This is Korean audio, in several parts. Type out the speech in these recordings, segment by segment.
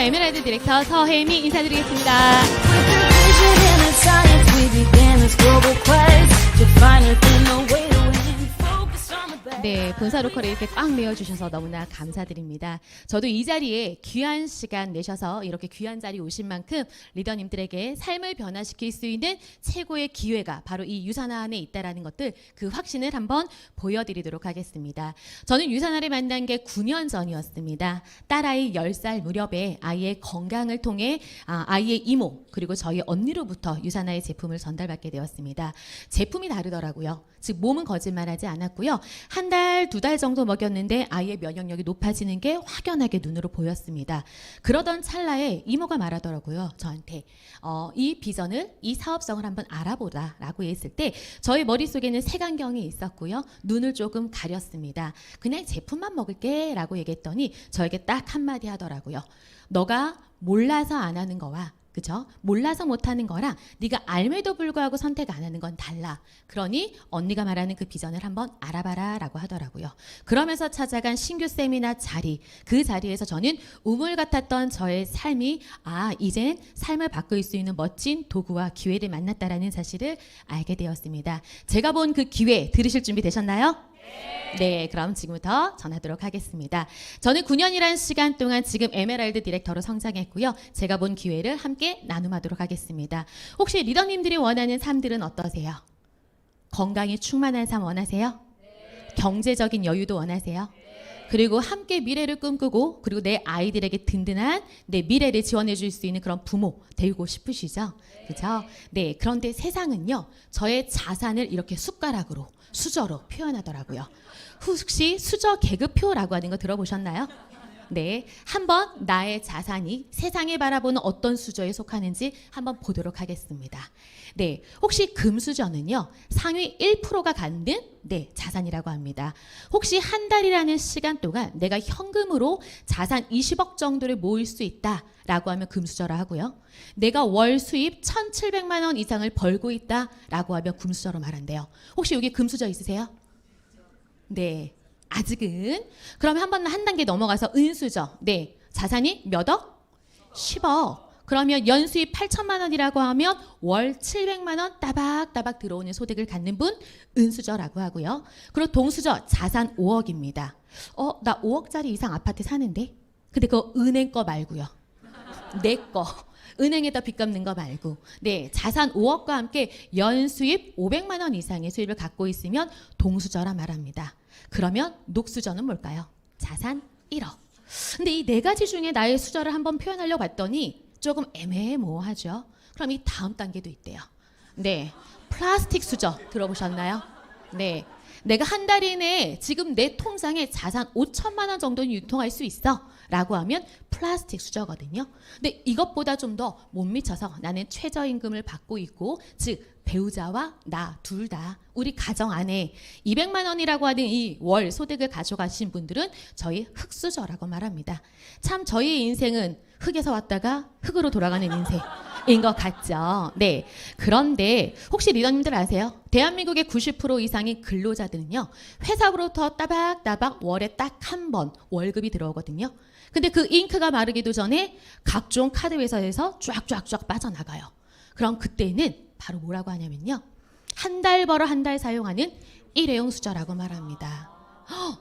에메랄드 디렉터 서혜미 인사드리겠습니다. 네, 본사 로컬에 이렇게 꽉 메워주셔서 너무나 감사드립니다. 저도 이 자리에 귀한 시간 내셔서 이렇게 귀한 자리 오신 만큼 리더님들에게 삶을 변화시킬 수 있는 최고의 기회가 바로 이 유산화 안에 있다는 것들, 그 확신을 한번 보여드리도록 하겠습니다. 저는 유산화를 만난 게 9년 전이었습니다. 딸아이 10살 무렵에 아이의 건강을 통해 아이의 이모 그리고 저희 언니로부터 유산화의 제품을 전달받게 되었습니다. 제품이 다르더라고요. 즉 몸은 거짓말하지 않았고요. 한 달, 2달 정도 먹였는데 아이의 면역력이 높아지는 게 확연하게 눈으로 보였습니다. 그러던 찰나에 이모가 말하더라고요. 저한테 이 비전을, 이 사업성을 한번 알아보라라고 했을 때 저희 머릿속에는 색안경이 있었고요. 눈을 조금 가렸습니다. 그냥 제품만 먹을게 라고 얘기했더니 저에게 딱 한마디 하더라고요. 너가 몰라서 안 하는 거와 그죠? 몰라서 못하는 거랑 네가 알매도 불구하고 선택 안 하는 건 달라. 그러니 언니가 말하는 그 비전을 한번 알아봐라 라고 하더라고요. 그러면서 찾아간 신규 세미나 자리, 그 자리에서 저는 우물 같았던 저의 삶이 이젠 삶을 바꿀 수 있는 멋진 도구와 기회를 만났다라는 사실을 알게 되었습니다. 제가 본 그 기회 들으실 준비 되셨나요? 네, 그럼 지금부터 전하도록 하겠습니다. 저는 9년이라는 시간 동안 지금 에메랄드 디렉터로 성장했고요. 제가 본 기회를 함께 나눔하도록 하겠습니다. 혹시 리더님들이 원하는 삶들은 어떠세요? 건강이 충만한 삶 원하세요? 경제적인 여유도 원하세요? 그리고 함께 미래를 꿈꾸고 그리고 내 아이들에게 든든한 내 미래를 지원해 줄 수 있는 그런 부모 되고 싶으시죠? 그렇죠? 네, 그런데 세상은요. 저의 자산을 이렇게 숟가락으로 수저로 표현하더라고요. 혹시 수저 계급표라고 하는 거 들어보셨나요? 네, 한번 나의 자산이 세상에 바라보는 어떤 수저에 속하는지 한번 보도록 하겠습니다. 네, 혹시 금수저는요 상위 1%가 갖는 자산이라고 합니다. 혹시 한 달이라는 시간 동안 내가 현금으로 자산 20억 정도를 모을 수 있다라고 하면 금수저라 하고요. 내가 월 수입 1,700만 원 이상을 벌고 있다라고 하면 금수저로 말한대요. 혹시 여기 금수저 있으세요? 네. 아직은. 그러면 한 단계 넘어가서 은수저. 네. 자산이 몇 억? 10억. 그러면 연수입 8천만 원이라고 하면 월 700만 원 따박따박 들어오는 소득을 갖는 분 은수저라고 하고요. 그리고 동수저 자산 5억입니다. 나 5억짜리 이상 아파트 사는데? 근데 그거 은행 거 말고요. 내 거. 은행에다 빚 갚는 거 말고 네 자산 5억과 함께 연수입 500만 원 이상의 수입을 갖고 있으면 동수저라 말합니다. 그러면 녹수저는 뭘까요? 자산 1억. 근데 이 네 가지 중에 나의 수저를 한번 표현하려고 봤더니 조금 애매모호하죠. 그럼 이 다음 단계도 있대요. 네, 플라스틱 수저 들어보셨나요? 네, 내가 한 달 이내에 지금 내 통장에 자산 5천만 원 정도는 유통할 수 있어 라고 하면 플라스틱 수저거든요. 근데 이것보다 좀 더 못 미쳐서 나는 최저임금을 받고 있고 즉 배우자와 나 둘 다 우리 가정 안에 200만 원이라고 하는 이 월 소득을 가져가신 분들은 저희 흙수저라고 말합니다. 참 저희 인생은 흙에서 왔다가 흙으로 돌아가는 인생인 것 같죠. 네. 그런데 혹시 리더님들 아세요? 대한민국의 90% 이상의 근로자들은요. 회사로부터 따박따박 월에 딱 한 번 월급이 들어오거든요. 근데 그 잉크가 마르기도 전에 각종 카드 회사에서 쫙쫙쫙 빠져나가요. 그럼 그때는 바로 뭐라고 하냐면요. 한 달 벌어 한 달 사용하는 일회용 수저라고 말합니다.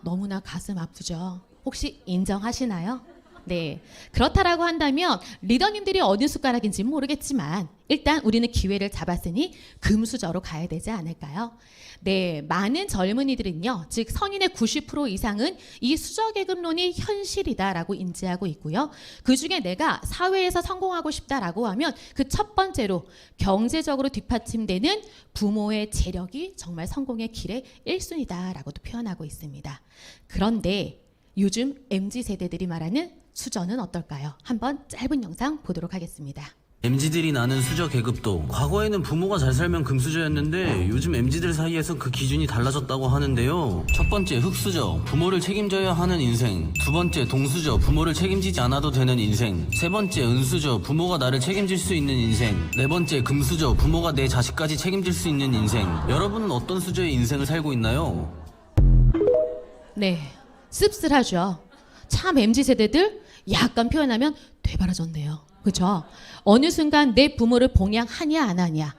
너무나 가슴 아프죠. 혹시 인정하시나요? 네, 그렇다라고 한다면 리더님들이 어느 숟가락인지는 모르겠지만 일단 우리는 기회를 잡았으니 금수저로 가야 되지 않을까요? 네, 많은 젊은이들은요, 즉 성인의 90% 이상은 이 수저계급론이 현실이다라고 인지하고 있고요. 그중에 내가 사회에서 성공하고 싶다라고 하면 그 첫 번째로 경제적으로 뒷받침되는 부모의 재력이 정말 성공의 길의 1순위다라고도 표현하고 있습니다. 그런데 요즘 MZ세대들이 말하는 수저는 어떨까요? 한번 짧은 영상 보도록 하겠습니다. MZ들이 나는 수저 계급도 과거에는 부모가 잘 살면 금수저였는데 요즘 MZ들 사이에서 그 기준이 달라졌다고 하는데요. 첫 번째 흙수저, 부모를 책임져야 하는 인생. 두 번째 동수저, 부모를 책임지지 않아도 되는 인생. 세 번째 은수저, 부모가 나를 책임질 수 있는 인생. 네 번째 금수저, 부모가 내 자식까지 책임질 수 있는 인생. 여러분은 어떤 수저의 인생을 살고 있나요? 네, 씁쓸하죠. 참 MZ세대들 약간 표현하면 바라졌네요. 그렇죠? 어느 순간 내 부모를 봉양하냐 안 하냐,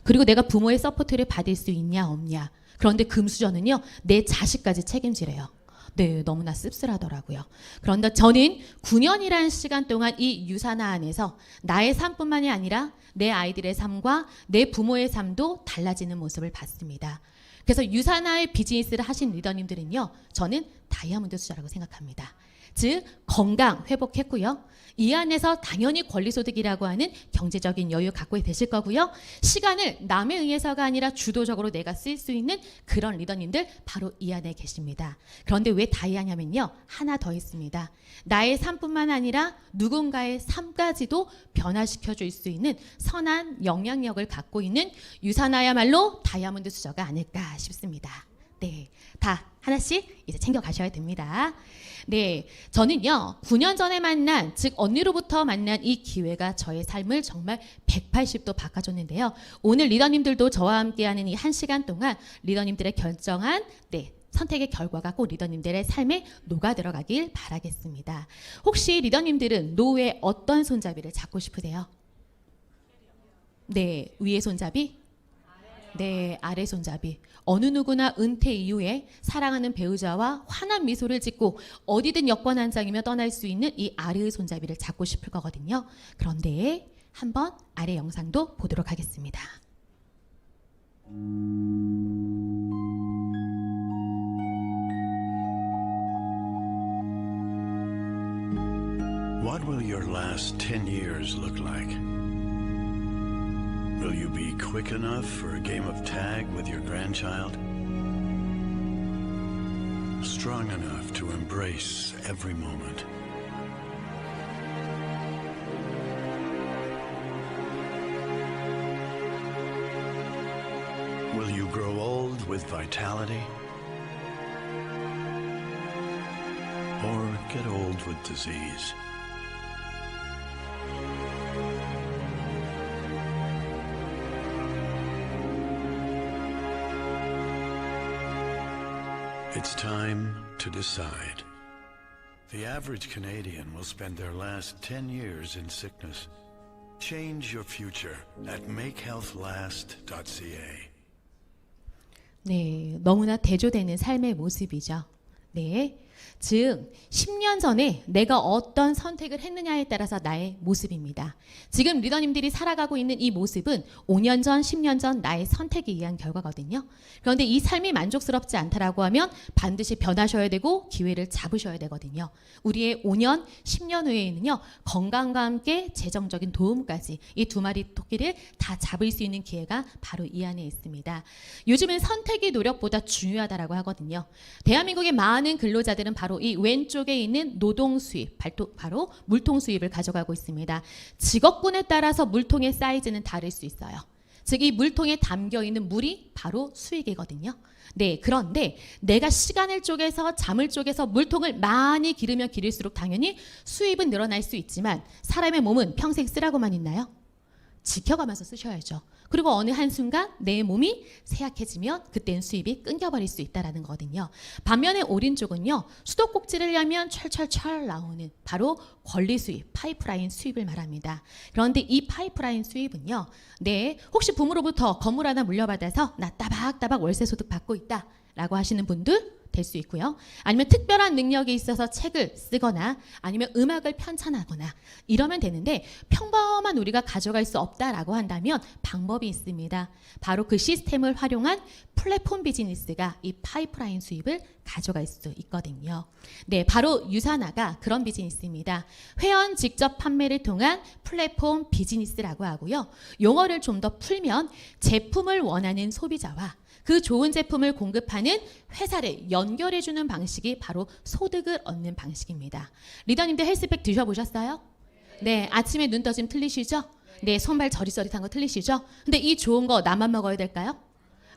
그리고 내가 부모의 서포트를 받을 수 있냐 없냐. 그런데 금수저는요, 내 자식까지 책임지래요. 네, 너무나 씁쓸하더라고요. 그런데 저는 9년이라는 시간 동안 이 유산화 안에서 나의 삶뿐만이 아니라 내 아이들의 삶과 내 부모의 삶도 달라지는 모습을 봤습니다. 그래서 유산화의 비즈니스를 하신 리더님들은요, 저는 다이아몬드 투자라고 생각합니다. 즉 건강 회복했고요. 이 안에서 당연히 권리소득이라고 하는 경제적인 여유 갖고 되실 거고요. 시간을 남에 의해서가 아니라 주도적으로 내가 쓸 수 있는 그런 리더님들 바로 이 안에 계십니다. 그런데 왜 다이아냐면요, 하나 더 있습니다. 나의 삶뿐만 아니라 누군가의 삶까지도 변화시켜 줄 수 있는 선한 영향력을 갖고 있는 유산화야말로 다이아몬드 수저가 아닐까 싶습니다. 네, 다 하나씩 이제 챙겨 가셔야 됩니다. 네, 저는요 9년 전에 만난, 즉 언니로부터 만난 이 기회가 저의 삶을 정말 180도 바꿔줬는데요. 오늘 리더님들도 저와 함께하는 이 1시간 동안 리더님들의 결정한 선택의 결과가 꼭 리더님들의 삶에 녹아 들어가길 바라겠습니다. 혹시 리더님들은 노후에 어떤 손잡이를 잡고 싶으세요? 네, 위의 손잡이? 네, 아래 손잡이. 어느 누구나 은퇴 이후에 사랑하는 배우자와 환한 미소를 짓고 어디든 여권 한 장이며 떠날 수 있는 이 아래의 손잡이를 잡고 싶을 거거든요. 그런데 한번 아래 영상도 보도록 하겠습니다. What will your last 10 years look like? Will you be quick enough for a game of tag with your grandchild? Strong enough to embrace every moment? Will you grow old with vitality? Or get old with disease? It's time to decide. The average Canadian will spend their last 10 years in sickness. Change your future at makehealthlast.ca. 네, 너무나 대조되는 삶의 모습이죠. 네, 즉 10년 전에 내가 어떤 선택을 했느냐에 따라서 나의 모습입니다. 지금 리더님들이 살아가고 있는 이 모습은 5년 전, 10년 전 나의 선택에 의한 결과거든요. 그런데 이 삶이 만족스럽지 않다라고 하면 반드시 변하셔야 되고 기회를 잡으셔야 되거든요. 우리의 5년, 10년 후에는요, 건강과 함께 재정적인 도움까지 이 두 마리 토끼를 다 잡을 수 있는 기회가 바로 이 안에 있습니다. 요즘은 선택이 노력보다 중요하다라고 하거든요. 대한민국의 많은 근로자들은 바로 이 왼쪽에 있는 노동 수입, 바로 물통 수입을 가져가고 있습니다. 직업군에 따라서 물통의 사이즈는 다를 수 있어요. 즉 이 물통에 담겨 있는 물이 바로 수익이거든요. 네, 그런데 내가 시간을 쪼개서 잠을 쪼개서 물통을 많이 기르면 기를수록 당연히 수입은 늘어날 수 있지만 사람의 몸은 평생 쓰라고만 있나요? 지켜가면서 쓰셔야죠. 그리고 어느 한순간 내 몸이 쇠약해지면 그때는 수입이 끊겨버릴 수 있다는 거거든요. 반면에 오른쪽은요, 수도꼭지를 열면 철철철 나오는 바로 권리 수입, 파이프라인 수입을 말합니다. 그런데 이 파이프라인 수입은요, 혹시 부모로부터 건물 하나 물려받아서 나 따박따박 월세 소득 받고 있다 라고 하시는 분들 될 수 있고요. 아니면 특별한 능력이 있어서 책을 쓰거나 아니면 음악을 편찬하거나 이러면 되는데, 평범한 우리가 가져갈 수 없다라고 한다면 방법이 있습니다. 바로 그 시스템을 활용한 플랫폼 비즈니스가 이 파이프라인 수입을 가져갈 수 있거든요. 네, 바로 유산화가 그런 비즈니스입니다. 회원 직접 판매를 통한 플랫폼 비즈니스라고 하고요. 용어를 좀 더 풀면 제품을 원하는 소비자와 그 좋은 제품을 공급하는 회사를 연결해주는 방식이 바로 소득을 얻는 방식입니다. 리더님들 헬스팩 드셔보셨어요? 네, 아침에 눈 떠지면 틀리시죠? 네, 손발 저릿저릿한 거 틀리시죠? 근데 이 좋은 거 나만 먹어야 될까요?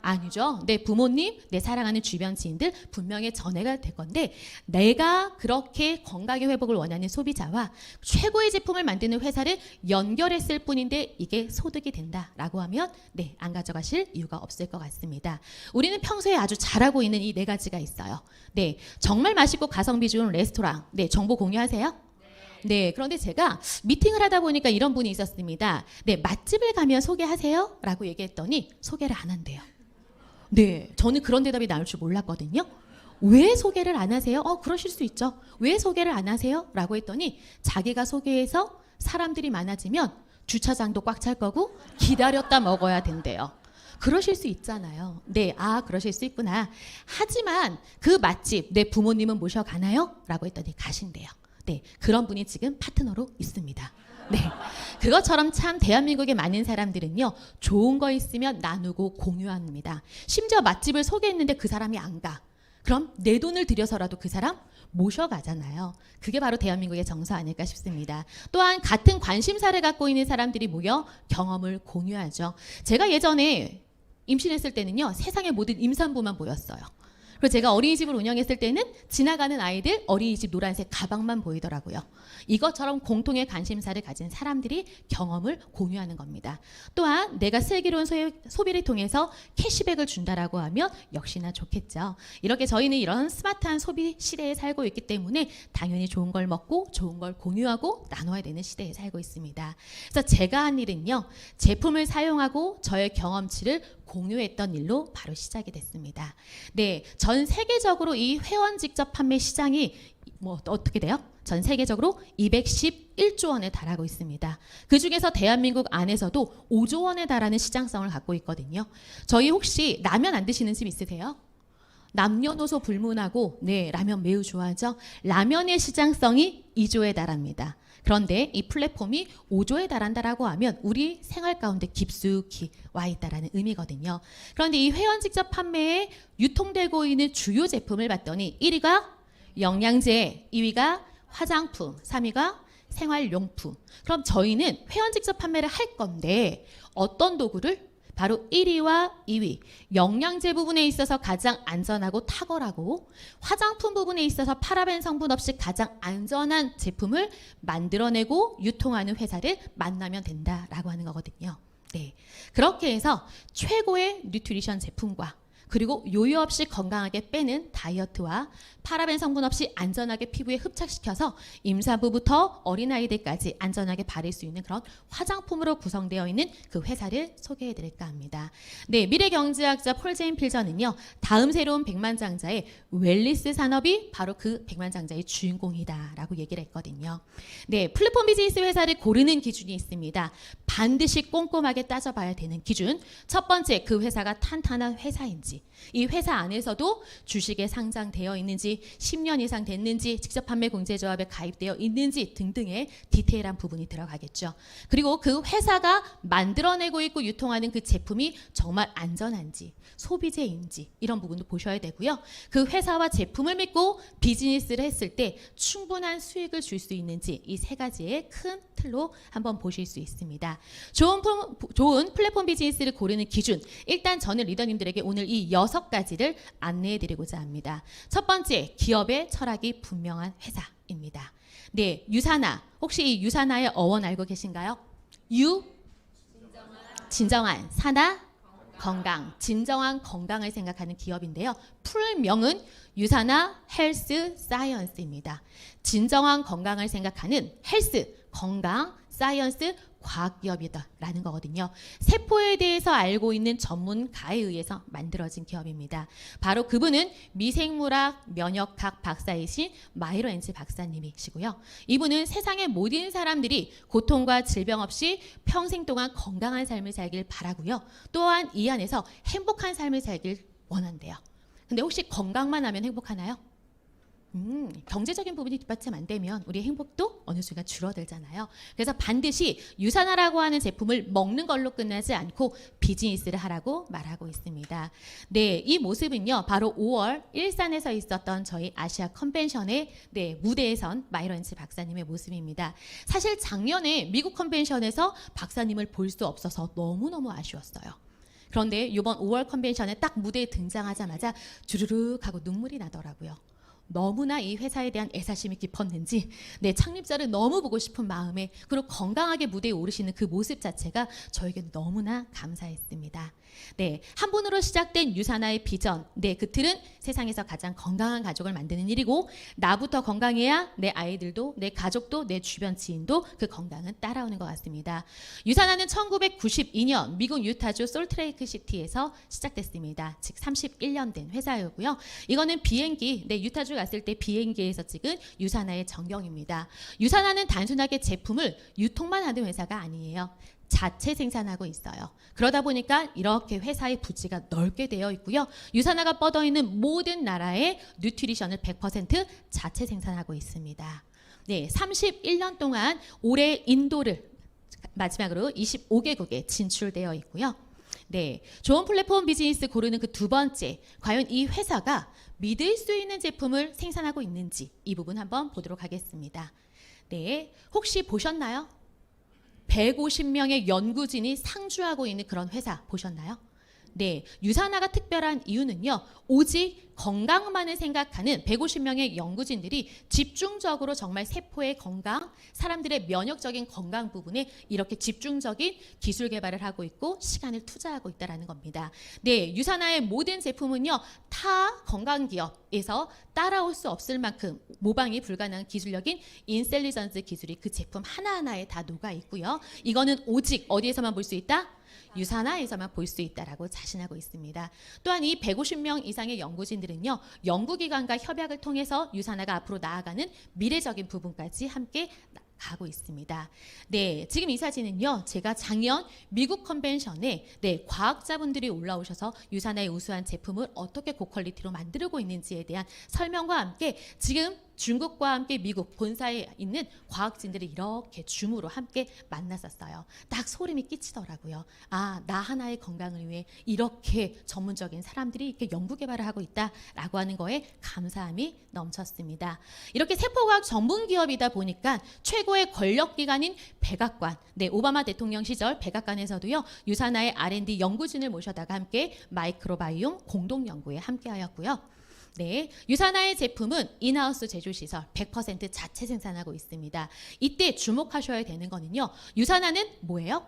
아니죠. 내 부모님, 내 사랑하는 주변 지인들 분명히 전해가 될 건데, 내가 그렇게 건강의 회복을 원하는 소비자와 최고의 제품을 만드는 회사를 연결했을 뿐인데 이게 소득이 된다라고 하면 안 가져가실 이유가 없을 것 같습니다. 우리는 평소에 아주 잘하고 있는 이 4가지가 있어요. 정말 맛있고 가성비 좋은 레스토랑, 정보 공유하세요? 네, 그런데 제가 미팅을 하다 보니까 이런 분이 있었습니다. 네, 맛집을 가면 소개하세요? 라고 얘기했더니 소개를 안 한대요. 네, 저는 그런 대답이 나올 줄 몰랐거든요. 왜 소개를 안 하세요? 그러실 수 있죠. 왜 소개를 안 하세요? 라고 했더니 자기가 소개해서 사람들이 많아지면 주차장도 꽉 찰 거고 기다렸다 먹어야 된대요. 그러실 수 있잖아요. 네, 그러실 수 있구나. 하지만 그 맛집 내 부모님은 모셔가나요? 라고 했더니 가신대요. 네, 그런 분이 지금 파트너로 있습니다. 네, 그것처럼 참 대한민국의 많은 사람들은요, 좋은 거 있으면 나누고 공유합니다. 심지어 맛집을 소개했는데 그 사람이 안 가. 그럼 내 돈을 들여서라도 그 사람 모셔가잖아요. 그게 바로 대한민국의 정서 아닐까 싶습니다. 또한 같은 관심사를 갖고 있는 사람들이 모여 경험을 공유하죠. 제가 예전에 임신했을 때는요, 세상의 모든 임산부만 모였어요. 그리고 제가 어린이집을 운영했을 때는 지나가는 아이들 어린이집 노란색 가방만 보이더라고요. 이것처럼 공통의 관심사를 가진 사람들이 경험을 공유하는 겁니다. 또한 내가 슬기로운 소비를 통해서 캐시백을 준다라고 하면 역시나 좋겠죠. 이렇게 저희는 이런 스마트한 소비 시대에 살고 있기 때문에 당연히 좋은 걸 먹고 좋은 걸 공유하고 나눠야 되는 시대에 살고 있습니다. 그래서 제가 한 일은요, 제품을 사용하고 저의 경험치를 공유했던 일로 바로 시작이 됐습니다. 네, 전 세계적으로 이 회원 직접 판매 시장이 어떻게 돼요? 전 세계적으로 211조 원에 달하고 있습니다. 그 중에서 대한민국 안에서도 5조 원에 달하는 시장성을 갖고 있거든요. 저희 혹시 라면 안 드시는 집 있으세요? 남녀노소 불문하고 네, 라면 매우 좋아하죠. 라면의 시장성이 2조에 달합니다. 그런데 이 플랫폼이 5조에 달한다라고 하면 우리 생활 가운데 깊숙이 와 있다라는 의미거든요. 그런데 이 회원 직접 판매에 유통되고 있는 주요 제품을 봤더니 1위가 영양제, 2위가 화장품, 3위가 생활용품. 그럼 저희는 회원 직접 판매를 할 건데 어떤 도구를? 바로 1위와 2위, 영양제 부분에 있어서 가장 안전하고 탁월하고 화장품 부분에 있어서 파라벤 성분 없이 가장 안전한 제품을 만들어내고 유통하는 회사를 만나면 된다라고 하는 거거든요. 네, 그렇게 해서 최고의 뉴트리션 제품과 그리고 요요 없이 건강하게 빼는 다이어트와 파라벤 성분 없이 안전하게 피부에 흡착시켜서 임산부부터 어린아이들까지 안전하게 바를 수 있는 그런 화장품으로 구성되어 있는 그 회사를 소개해 드릴까 합니다. 네, 미래경제학자 폴 제인 필저는요, 다음 새로운 백만장자의 웰리스 산업이 바로 그 백만장자의 주인공이다라고 얘기를 했거든요. 네, 플랫폼 비즈니스 회사를 고르는 기준이 있습니다. 반드시 꼼꼼하게 따져봐야 되는 기준. 첫 번째, 그 회사가 탄탄한 회사인지, 이 회사 안에서도 주식에 상장되어 있는지, 10년 이상 됐는지, 직접 판매 공제조합에 가입되어 있는지 등등의 디테일한 부분이 들어가겠죠. 그리고 그 회사가 만들어내고 있고 유통하는 그 제품이 정말 안전한지, 소비재인지 이런 부분도 보셔야 되고요. 그 회사와 제품을 믿고 비즈니스를 했을 때 충분한 수익을 줄 수 있는지, 이 세 가지의 큰 틀로 한번 보실 수 있습니다. 좋은 플랫폼 비즈니스를 고르는 기준, 일단 저는 리더님들에게 오늘 이 6가지를 안내해 드리고자 합니다. 첫 번째, 기업의 철학이 분명한 회사입니다. 네, 유사나, 혹시 이 유사나의 어원 알고 계신가요? 진정한, 사나, 건강, 진정한 건강을 생각하는 기업인데요. 풀명은 유사나 헬스 사이언스입니다. 진정한 건강을 생각하는 헬스, 건강, 사이언스, 과학기업이다라는 거거든요. 세포에 대해서 알고 있는 전문가에 의해서 만들어진 기업입니다. 바로 그분은 미생물학, 면역학 박사이신 마이로 엔츠 박사님이시고요. 이분은 세상의 모든 사람들이 고통과 질병 없이 평생 동안 건강한 삶을 살길 바라고요. 또한 이 안에서 행복한 삶을 살길 원한대요. 근데 혹시 건강만 하면 행복하나요? 경제적인 부분이 뒷받침 안 되면 우리 행복도 어느 순간 줄어들잖아요. 그래서 반드시 유산화라고 하는 제품을 먹는 걸로 끝나지 않고 비즈니스를 하라고 말하고 있습니다. 네, 이 모습은요, 바로 5월 일산에서 있었던 저희 아시아 컨벤션의 무대에 선 마이로 엔츠 박사님의 모습입니다. 사실 작년에 미국 컨벤션에서 박사님을 볼 수 없어서 너무너무 아쉬웠어요. 그런데 이번 5월 컨벤션에 딱 무대에 등장하자마자 주르륵 하고 눈물이 나더라고요. 너무나 이 회사에 대한 애사심이 깊었는지 네, 창립자를 너무 보고 싶은 마음에 그리고 건강하게 무대에 오르시는 그 모습 자체가 저에게 너무나 감사했습니다. 네, 한 분으로 시작된 유사나의 비전, 네, 그 틀은 세상에서 가장 건강한 가족을 만드는 일이고 나부터 건강해야 내 아이들도 내 가족도 내 주변 지인도 그 건강은 따라오는 것 같습니다. 유사나는 1992년 미국 유타주 솔트레이크 시티에서 시작됐습니다. 즉 31년 된 회사이고요. 이거는 비행기, 네, 유타주 갔을 때 비행기에서 찍은 유사나의 전경입니다. 유사나는 단순하게 제품을 유통만 하는 회사가 아니에요. 자체 생산하고 있어요. 그러다 보니까 이렇게 회사의 부지가 넓게 되어 있고요. 유사나가 뻗어 있는 모든 나라의 뉴트리션을 100% 자체 생산하고 있습니다. 네, 31년 동안 올해 인도를 마지막으로 25개국에 진출되어 있고요. 네, 좋은 플랫폼 비즈니스 고르는 그 두 번째, 과연 이 회사가 믿을 수 있는 제품을 생산하고 있는지 이 부분 한번 보도록 하겠습니다. 네, 혹시 보셨나요? 150명의 연구진이 상주하고 있는 그런 회사 보셨나요? 네, 유사나가 특별한 이유는요. 오직 건강만을 생각하는 150명의 연구진들이 집중적으로 정말 세포의 건강, 사람들의 면역적인 건강 부분에 이렇게 집중적인 기술 개발을 하고 있고 시간을 투자하고 있다는 겁니다. 네, 유사나의 모든 제품은요. 타 건강기업에서 따라올 수 없을 만큼 모방이 불가능한 기술력인 인셀리전스 기술이 그 제품 하나하나에 다 녹아 있고요. 이거는 오직 어디에서만 볼 수 있다? 유사나에서만 볼 수 있다라고 자신하고 있습니다. 또한 이 150명 이상의 연구진들은요. 연구기관과 협약을 통해서 유사나가 앞으로 나아가는 미래적인 부분까지 함께 가고 있습니다. 네, 지금 이 사진은요. 제가 작년 미국 컨벤션에 네, 과학자분들이 올라오셔서 유사나의 우수한 제품을 어떻게 고퀄리티로 만들고 있는지에 대한 설명과 함께 지금 중국과 함께 미국 본사에 있는 과학진들이 이렇게 줌으로 함께 만났었어요. 딱 소름이 끼치더라고요. 아, 나 하나의 건강을 위해 이렇게 전문적인 사람들이 이렇게 연구 개발을 하고 있다라고 하는 거에 감사함이 넘쳤습니다. 이렇게 세포과학 전문 기업이다 보니까 최고의 권력기관인 백악관, 네, 오바마 대통령 시절 백악관에서도요. 유사나의 R&D 연구진을 모셔다가 함께 마이크로바이옴 공동 연구에 함께하였고요. 네, 유사나의 제품은 인하우스 제조시설 100% 자체 생산하고 있습니다. 이때 주목하셔야 되는 거는요. 유사나는 뭐예요?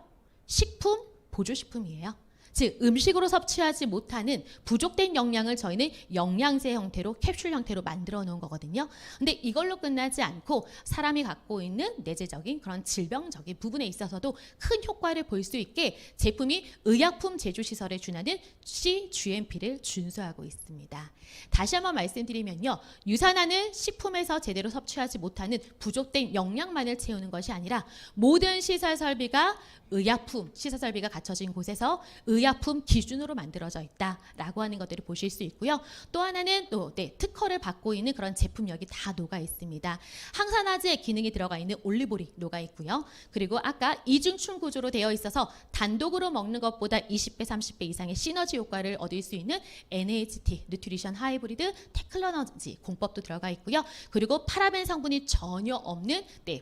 식품, 보조식품이에요. 즉 음식으로 섭취하지 못하는 부족된 영양을 저희는 영양제 형태로 캡슐 형태로 만들어 놓은 거거든요. 근데 이걸로 끝나지 않고 사람이 갖고 있는 내재적인 그런 질병적인 부분에 있어서도 큰 효과를 볼 수 있게 제품이 의약품 제조시설에 준하는 CGMP를 준수하고 있습니다. 다시 한번 말씀드리면요. 유사나는 식품에서 제대로 섭취하지 못하는 부족된 영양만을 채우는 것이 아니라 모든 시설 설비가 의약품 시설 설비가 갖춰진 곳에서 의약품 기준으로 만들어져 있다라고 하는 것들을 보실 수 있고요. 또 하나는 또 네, 특허를 받고 있는 그런 제품력이 다 녹아 있습니다. 항산화제 기능이 들어가 있는 올리볼이 녹아 있고요. 그리고 아까 이중충 구조로 되어 있어서 단독으로 먹는 것보다 20배, 30배 이상의 시너지 효과를 얻을 수 있는 NHT, 뉴트리션 하이브리드 테크놀로지 공법도 들어가 있고요. 그리고 파라벤 성분이 전혀 없는 네,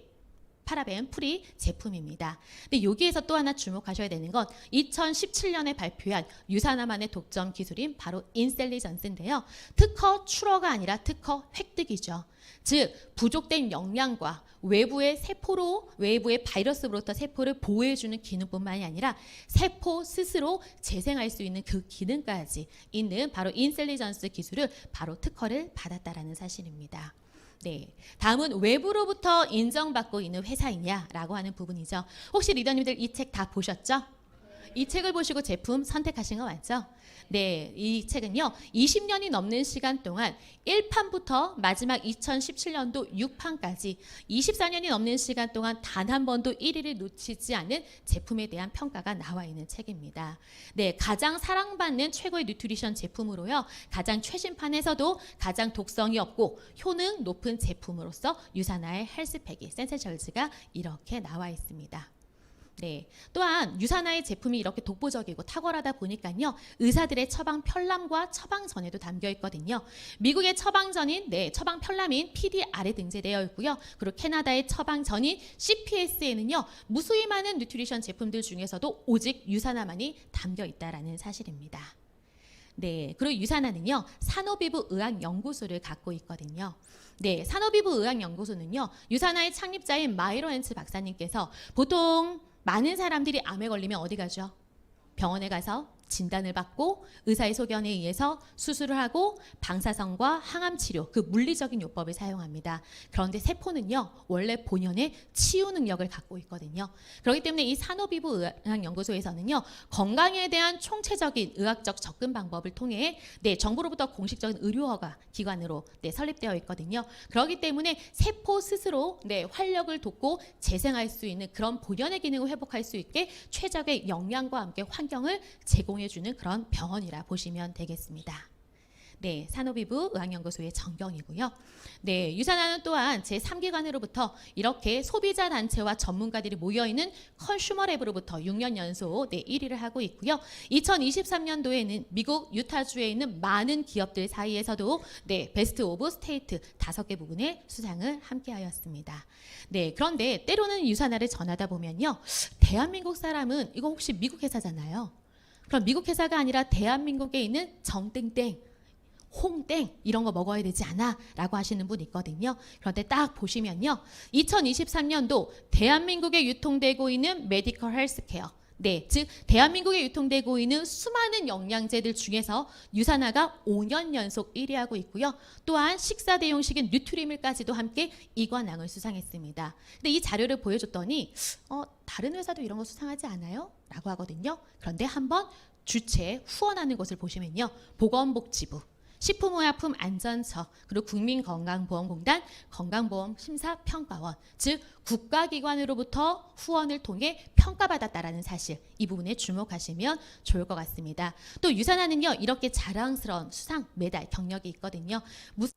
파라벤 프리 제품입니다. 근데 여기에서 또 하나 주목하셔야 되는 건 2017년에 발표한 유사나만의 독점 기술인 바로 인셀리전스인데요. 특허 출원가 아니라 특허 획득이죠. 즉 부족된 영양과 외부의 바이러스로부터 세포를 보호해주는 기능뿐만이 아니라 세포 스스로 재생할 수 있는 그 기능까지 있는 바로 인셀리전스 기술을 바로 특허를 받았다라는 사실입니다. 네, 다음은 외부로부터 인정받고 있는 회사이냐라고 하는 부분이죠. 혹시 리더님들 이 책 다 보셨죠? 이 책을 보시고 제품 선택하신 거 맞죠? 네, 이 책은요 20년이 넘는 시간 동안 1판부터 마지막 2017년도 6판까지 24년이 넘는 시간 동안 단 한 번도 1위를 놓치지 않은 제품에 대한 평가가 나와 있는 책입니다. 네, 가장 사랑받는 최고의 뉴트리션 제품으로요. 가장 최신판에서도 가장 독성이 없고 효능 높은 제품으로서 유사나의 헬스팩이 센세셜즈가 이렇게 나와 있습니다. 네, 또한 유사나의 제품이 이렇게 독보적이고 탁월하다 보니까요. 의사들의 처방 편람과 처방 전에도 담겨 있거든요. 미국의 처방전인 처방 편람인 PDR에 등재되어 있고요. 그리고 캐나다의 처방전인 CPS에는요. 무수히 많은 뉴트리션 제품들 중에서도 오직 유사나만이 담겨 있다라는 사실입니다. 네, 그리고 유산하는요 산호비부 의학연구소를 갖고 있거든요. 네, 산호비부 의학연구소는요 유산하의 창립자인 마이로 헨츠 박사님께서 보통 많은 사람들이 암에 걸리면 어디 가죠? 병원에 가서 진단을 받고 의사의 소견에 의해서 수술을 하고 방사선과 항암 치료, 그 물리적인 요법을 사용합니다. 그런데 세포는요 원래 본연의 치유 능력을 갖고 있거든요. 그렇기 때문에 이 산호비부 의학연구소에서는요 건강에 대한 총체적인 의학적 접근 방법을 통해 정부로부터 공식적인 의료허가 기관으로 설립되어 있거든요. 그렇기 때문에 세포 스스로 활력을 돋고 재생할 수 있는 그런 본연의 기능을 회복할 수 있게 최적의 영양과 함께 환경을 제공해주는 그런 병원이라 보시면 되겠습니다. 네, 산호비부 의학연구소의 정경이고요. 네, 유산하는 또한 제3기관으로부터 이렇게 소비자 단체와 전문가들이 모여있는 컨슈머랩으로부터 6년 연속 1위를 하고 있고요. 2023년도에는 미국 유타주에 있는 많은 기업들 사이에서도 베스트 오브 스테이트 5개 부분의 수상을 함께하였습니다. 네, 그런데 때로는 유산화를 전하다 보면요, 대한민국 사람은 이거 혹시 미국 회사잖아요. 그럼 미국 회사가 아니라 대한민국에 있는 정땡땡, 홍땡 이런 거 먹어야 되지 않아? 라고 하시는 분 있거든요. 그런데 딱 보시면요. 2023년도 대한민국에 유통되고 있는 메디컬 헬스케어, 즉 대한민국에 유통되고 있는 수많은 영양제들 중에서 유산화가 5년 연속 1위하고 있고요. 또한 식사 대용식인 뉴트리밀까지도 함께 이관왕을 수상했습니다. 근데 이 자료를 보여줬더니 다른 회사도 이런 거 수상하지 않아요? 라고 하거든요. 그런데 한번 주체 후원하는 것을 보시면요. 보건복지부, 식품의약품안전처, 그리고 국민건강보험공단 건강보험심사평가원, 즉 국가기관으로부터 후원을 통해 평가받았다라는 사실, 이 부분에 주목하시면 좋을 것 같습니다. 또 유산화는요 이렇게 자랑스러운 수상, 메달, 경력이 있거든요.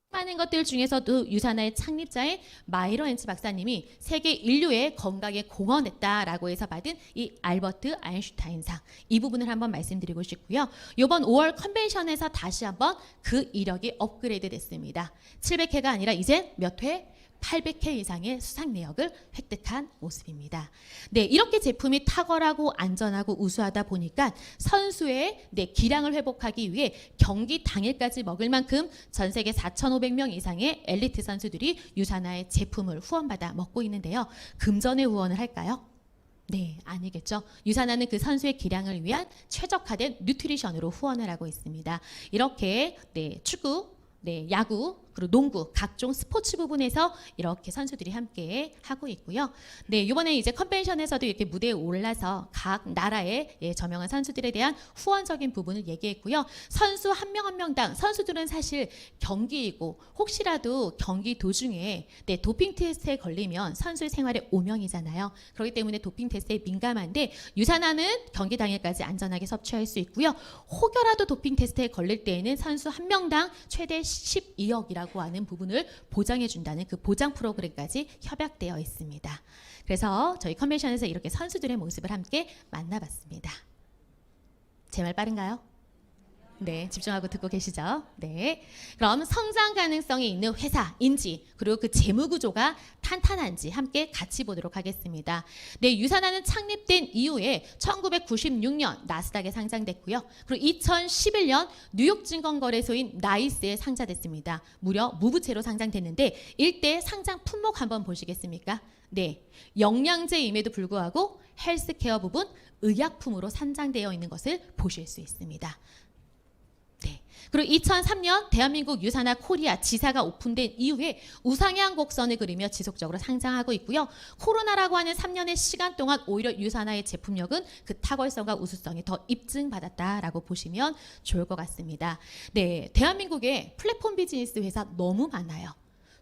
많은 것들 중에서도 유산화의 창립자인 마이로 헨츠 박사님이 세계 인류의 건강에 공헌했다라고 해서 받은 이 알버트 아인슈타인상, 이 부분을 한번 말씀드리고 싶고요. 이번 5월 컨벤션에서 다시 한번 그 이력이 업그레이드 됐습니다. 700회가 아니라 이제 몇 회? 800회 이상의 수상 내역을 획득한 모습입니다. 네, 이렇게 제품이 탁월하고 안전하고 우수하다 보니까 선수의 기량을 회복하기 위해 경기 당일까지 먹을 만큼 전 세계 4,500명 이상의 엘리트 선수들이 유산화의 제품을 후원받아 먹고 있는데요. 금전의 후원을 할까요? 네, 아니겠죠. 유산화는 그 선수의 기량을 위한 최적화된 뉴트리션으로 후원을 하고 있습니다. 이렇게 축구, 야구, 그리고 농구, 각종 스포츠 부분에서 이렇게 선수들이 함께 하고 있고요. 네, 이번에 이제 컨벤션에서도 이렇게 무대에 올라서 각 나라의 저명한 선수들에 대한 후원적인 부분을 얘기했고요. 선수 한 명 한 명당, 선수들은 사실 경기이고 혹시라도 경기 도중에 도핑 테스트에 걸리면 선수 생활의 오명이잖아요. 그렇기 때문에 도핑 테스트에 민감한데 유산화는 경기 당일까지 안전하게 섭취할 수 있고요. 혹여라도 도핑 테스트에 걸릴 때에는 선수 한 명당 최대 12억이라고 하는 부분을 보장해 준다는 그 보장 프로그램까지 협약되어 있습니다. 그래서 저희 컨벤션에서 이렇게 선수들의 모습을 함께 만나봤습니다. 제 말 빠른가요? 네, 집중하고 듣고 계시죠? 네. 그럼 성장 가능성이 있는 회사인지, 그리고 그 재무 구조가 탄탄한지 함께 같이 보도록 하겠습니다. 네, 유산화는 창립된 이후에 1996년 나스닥에 상장됐고요. 그리고 2011년 뉴욕 증권거래소인 나이스에 상장됐습니다. 무려 무부채로 상장됐는데 일대 상장 품목 한번 보시겠습니까? 네, 영양제임에도 불구하고 헬스케어 부분 의약품으로 산정되어 있는 것을 보실 수 있습니다. 네. 그리고 2003년 대한민국 유산화 코리아 지사가 오픈된 이후에 우상향 곡선을 그리며 지속적으로 상장하고 있고요. 코로나라고 하는 3년의 시간 동안 오히려 유산화의 제품력은 그 탁월성과 우수성이 더 입증받았다라고 보시면 좋을 것 같습니다. 네, 대한민국에 플랫폼 비즈니스 회사 너무 많아요.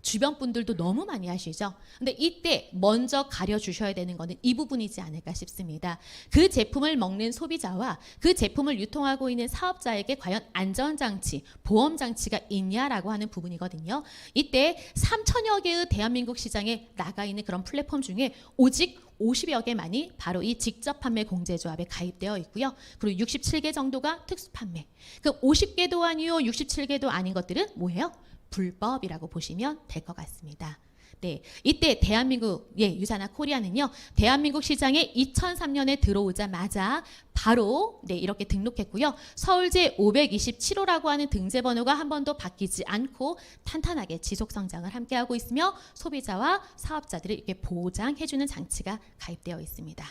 주변 분들도 너무 많이 하시죠. 근데 이때 먼저 가려주셔야 되는 거는 이 부분이지 않을까 싶습니다. 그 제품을 먹는 소비자와 그 제품을 유통하고 있는 사업자에게 과연 안전장치, 보험장치가 있냐라고 하는 부분이거든요. 이때 3천여 개의 대한민국 시장에 나가 있는 그런 플랫폼 중에 오직 50여 개만이 바로 이 직접 판매 공제조합에 가입되어 있고요. 그리고 67개 정도가 특수 판매. 그 50개도 아니요, 67개도 아닌 것들은 뭐예요? 불법이라고 보시면 될 것 같습니다. 네, 이때 대한민국 유사나 코리아는요, 대한민국 시장에 2003년에 들어오자마자 바로 이렇게 등록했고요. 서울제 527호라고 하는 등재 번호가 한 번도 바뀌지 않고 탄탄하게 지속 성장을 함께하고 있으며 소비자와 사업자들을 이렇게 보장해주는 장치가 가입되어 있습니다.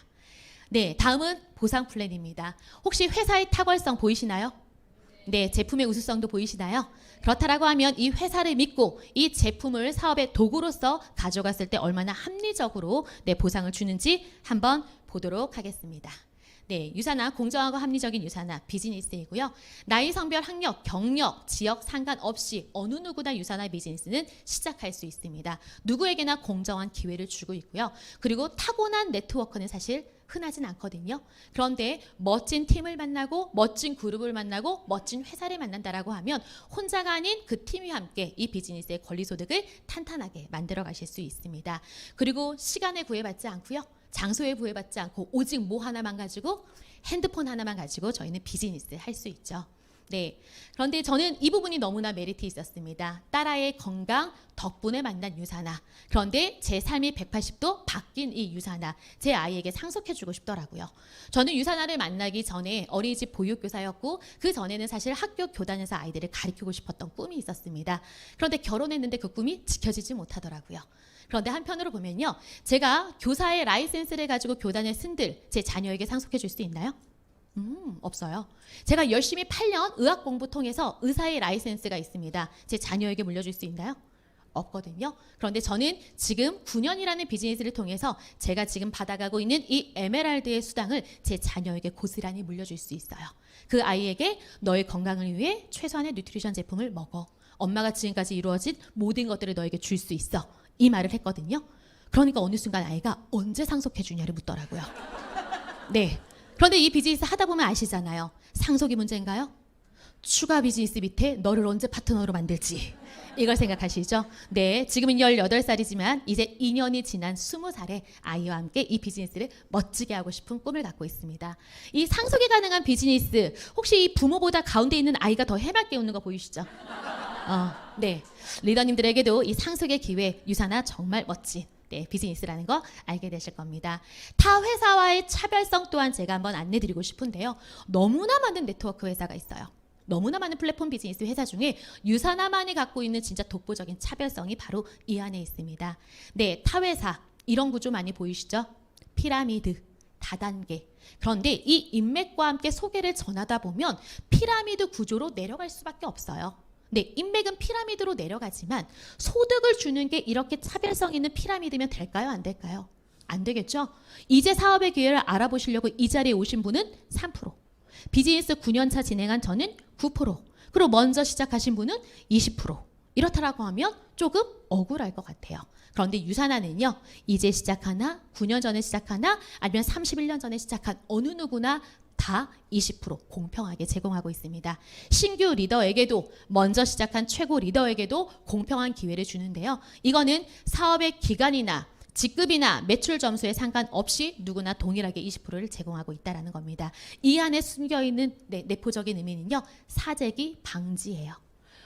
네, 다음은 보상 플랜입니다. 혹시 회사의 탁월성 보이시나요? 네, 제품의 우수성도 보이시나요? 그렇다라고 하면 이 회사를 믿고 이 제품을 사업의 도구로서 가져갔을 때 얼마나 합리적으로 보상을 주는지 한번 보도록 하겠습니다. 네, 유사나 공정하고 합리적인 유사나 비즈니스이고요. 나이, 성별, 학력, 경력, 지역 상관없이 어느 누구나 유사나 비즈니스는 시작할 수 있습니다. 누구에게나 공정한 기회를 주고 있고요. 그리고 타고난 네트워크는 사실 흔하진 않거든요. 그런데 멋진 팀을 만나고 멋진 그룹을 만나고 멋진 회사를 만난다라고 하면 혼자가 아닌 그 팀이 함께 이 비즈니스의 권리소득을 탄탄하게 만들어 가실 수 있습니다. 그리고 시간에 구애받지 않고요. 장소에 구애받지 않고 오직 뭐 하나만 가지고 핸드폰 하나만 가지고 저희는 비즈니스 할 수 있죠. 네. 그런데 저는 이 부분이 너무나 메리트 있었습니다. 딸아이의 건강 덕분에 만난 유사나. 그런데 제 삶이 180도 바뀐 이 유사나. 제 아이에게 상속해주고 싶더라고요. 저는 유사나를 만나기 전에 어린이집 보육교사였고 그 전에는 사실 학교 교단에서 아이들을 가르치고 싶었던 꿈이 있었습니다. 그런데 결혼했는데 그 꿈이 지켜지지 못하더라고요. 그런데 한편으로 보면요. 제가 교사의 라이센스를 가지고 교단을 쓴들 제 자녀에게 상속해 줄 수 있나요? 없어요. 제가 열심히 8년 의학 공부 통해서 의사의 라이센스가 있습니다. 제 자녀에게 물려줄 수 있나요? 없거든요. 그런데 저는 지금 9년이라는 비즈니스를 통해서 제가 지금 받아가고 있는 이 에메랄드의 수당을 제 자녀에게 고스란히 물려줄 수 있어요. 그 아이에게 너의 건강을 위해 최소한의 뉴트리션 제품을 먹어. 엄마가 지금까지 이루어진 모든 것들을 너에게 줄 수 있어. 이 말을 했거든요. 그러니까 어느 순간 아이가 언제 상속해 주냐를 묻더라고요. 네. 그런데 이 비즈니스 하다 보면 아시잖아요. 상속이 문제인가요? 추가 비즈니스 밑에 너를 언제 파트너로 만들지. 이걸 생각하시죠? 네, 지금은 18살이지만 이제 2년이 지난 20살에 아이와 함께 이 비즈니스를 멋지게 하고 싶은 꿈을 갖고 있습니다. 이 상속이 가능한 비즈니스, 혹시 이 부모보다 가운데 있는 아이가 더 해맑게 웃는 거 보이시죠? 네, 리더님들에게도 이 상속의 기회, 유사나 정말 멋진 비즈니스라는 거 알게 되실 겁니다. 타 회사와의 차별성 또한 제가 한번 안내드리고 싶은데요. 너무나 많은 네트워크 회사가 있어요. 너무나 많은 플랫폼 비즈니스 회사 중에 유사나만이 갖고 있는 진짜 독보적인 차별성이 바로 이 안에 있습니다. 네, 타 회사 이런 구조 많이 보이시죠? 피라미드, 다단계. 그런데 이 인맥과 함께 소개를 전하다 보면 피라미드 구조로 내려갈 수밖에 없어요. 네, 인맥은 피라미드로 내려가지만 소득을 주는 게 이렇게 차별성 있는 피라미드면 될까요? 안 될까요? 안 되겠죠? 이제 사업의 기회를 알아보시려고 이 자리에 오신 분은 3%. 비즈니스 9년차 진행한 저는 9%. 그리고 먼저 시작하신 분은 20%. 이렇다라고 하면 조금 억울할 것 같아요. 그런데 유사나는요. 이제 시작하나 9년 전에 시작하나 아니면 31년 전에 시작한 어느 누구나 다 20% 공평하게 제공하고 있습니다. 신규 리더에게도 먼저 시작한 최고 리더에게도 공평한 기회를 주는데요. 이거는 사업의 기간이나 직급이나 매출 점수에 상관없이 누구나 동일하게 20%를 제공하고 있다는 겁니다. 이 안에 숨겨있는 내포적인 의미는요. 사재기 방지예요.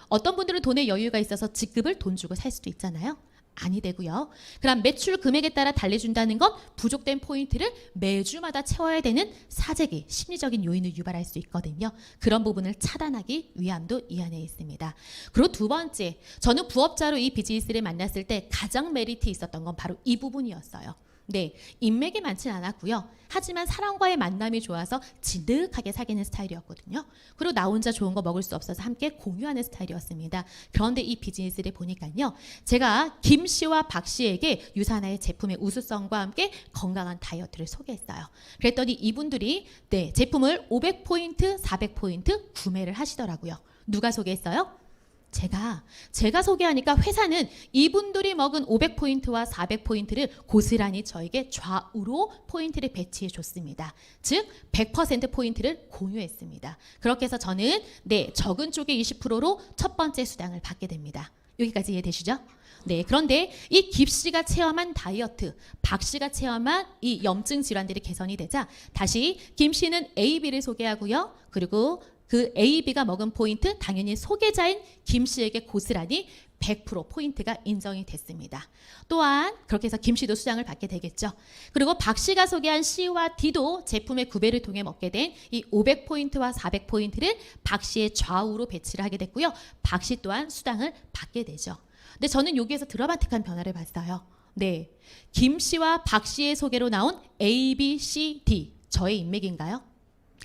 어떤 분들은 돈에 여유가 있어서 직급을 돈 주고 살 수도 있잖아요. 아니 되고요. 그럼 매출 금액에 따라 달래준다는 건 부족된 포인트를 매주마다 채워야 되는 사재기, 심리적인 요인을 유발할 수 있거든요. 그런 부분을 차단하기 위함도 이 안에 있습니다. 그리고 두 번째, 저는 부업자로 이 비즈니스를 만났을 때 가장 메리트 있었던 건 바로 이 부분이었어요. 네, 인맥이 많진 않았고요. 하지만 사람과의 만남이 좋아서 진득하게 사귀는 스타일이었거든요. 그리고 나 혼자 좋은 거 먹을 수 없어서 함께 공유하는 스타일이었습니다. 그런데 이 비즈니스를 보니까요. 제가 김 씨와 박 씨에게 유사나의 제품의 우수성과 함께 건강한 다이어트를 소개했어요. 그랬더니 이분들이 제품을 500포인트, 400포인트 구매를 하시더라고요. 누가 소개했어요? 제가 소개하니까 회사는 이분들이 먹은 500포인트와 400포인트를 고스란히 저에게 좌우로 포인트를 배치해 줬습니다. 즉 100% 포인트를 공유했습니다. 그렇게 해서 저는 적은 쪽에 20%로 첫 번째 수당을 받게 됩니다. 여기까지 이해되시죠? 네, 그런데 이 김씨가 체험한 다이어트, 박씨가 체험한 이 염증 질환들이 개선이 되자 다시 김씨는 A, B를 소개하고요. 그리고 그 A, B가 먹은 포인트 당연히 소개자인 김 씨에게 고스란히 100% 포인트가 인정이 됐습니다. 또한 그렇게 해서 김 씨도 수당을 받게 되겠죠. 그리고 박 씨가 소개한 C와 D도 제품의 구매를 통해 먹게 된 이 500포인트와 400포인트를 박 씨의 좌우로 배치를 하게 됐고요. 박 씨 또한 수당을 받게 되죠. 근데 저는 여기에서 드라마틱한 변화를 봤어요. 네, 김 씨와 박 씨의 소개로 나온 A, B, C, D 저의 인맥인가요?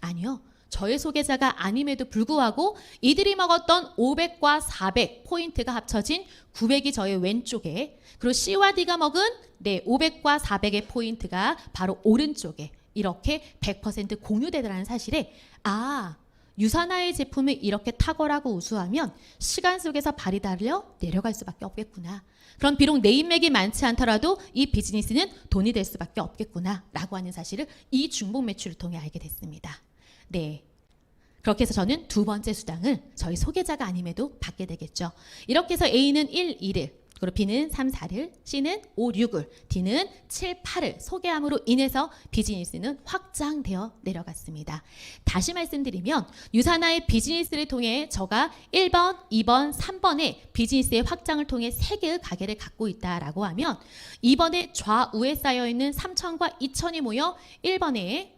아니요. 저의 소개자가 아님에도 불구하고 이들이 먹었던 500과 400 포인트가 합쳐진 900이 저의 왼쪽에, 그리고 C와 D가 먹은 500과 400의 포인트가 바로 오른쪽에 이렇게 100% 공유되더라는 사실에 유사나의 제품을 이렇게 탁월하고 우수하면 시간 속에서 발이 달려 내려갈 수밖에 없겠구나. 그럼 비록 내 인맥이 많지 않더라도 이 비즈니스는 돈이 될 수밖에 없겠구나 라고 하는 사실을 이 중복 매출을 통해 알게 됐습니다. 네, 그렇게 해서 저는 두 번째 수당을 저희 소개자가 아님에도 받게 되겠죠. 이렇게 해서 A는 1, 2를, 그리고 B는 3, 4를, C는 5, 6을, D는 7, 8을 소개함으로 인해서 비즈니스는 확장되어 내려갔습니다. 다시 말씀드리면 유사나의 비즈니스를 통해 저가 1번, 2번, 3번의 비즈니스의 확장을 통해 3개의 가게를 갖고 있다라고 하면 2번의 좌우에 쌓여있는 3천과 2천이 모여 1번에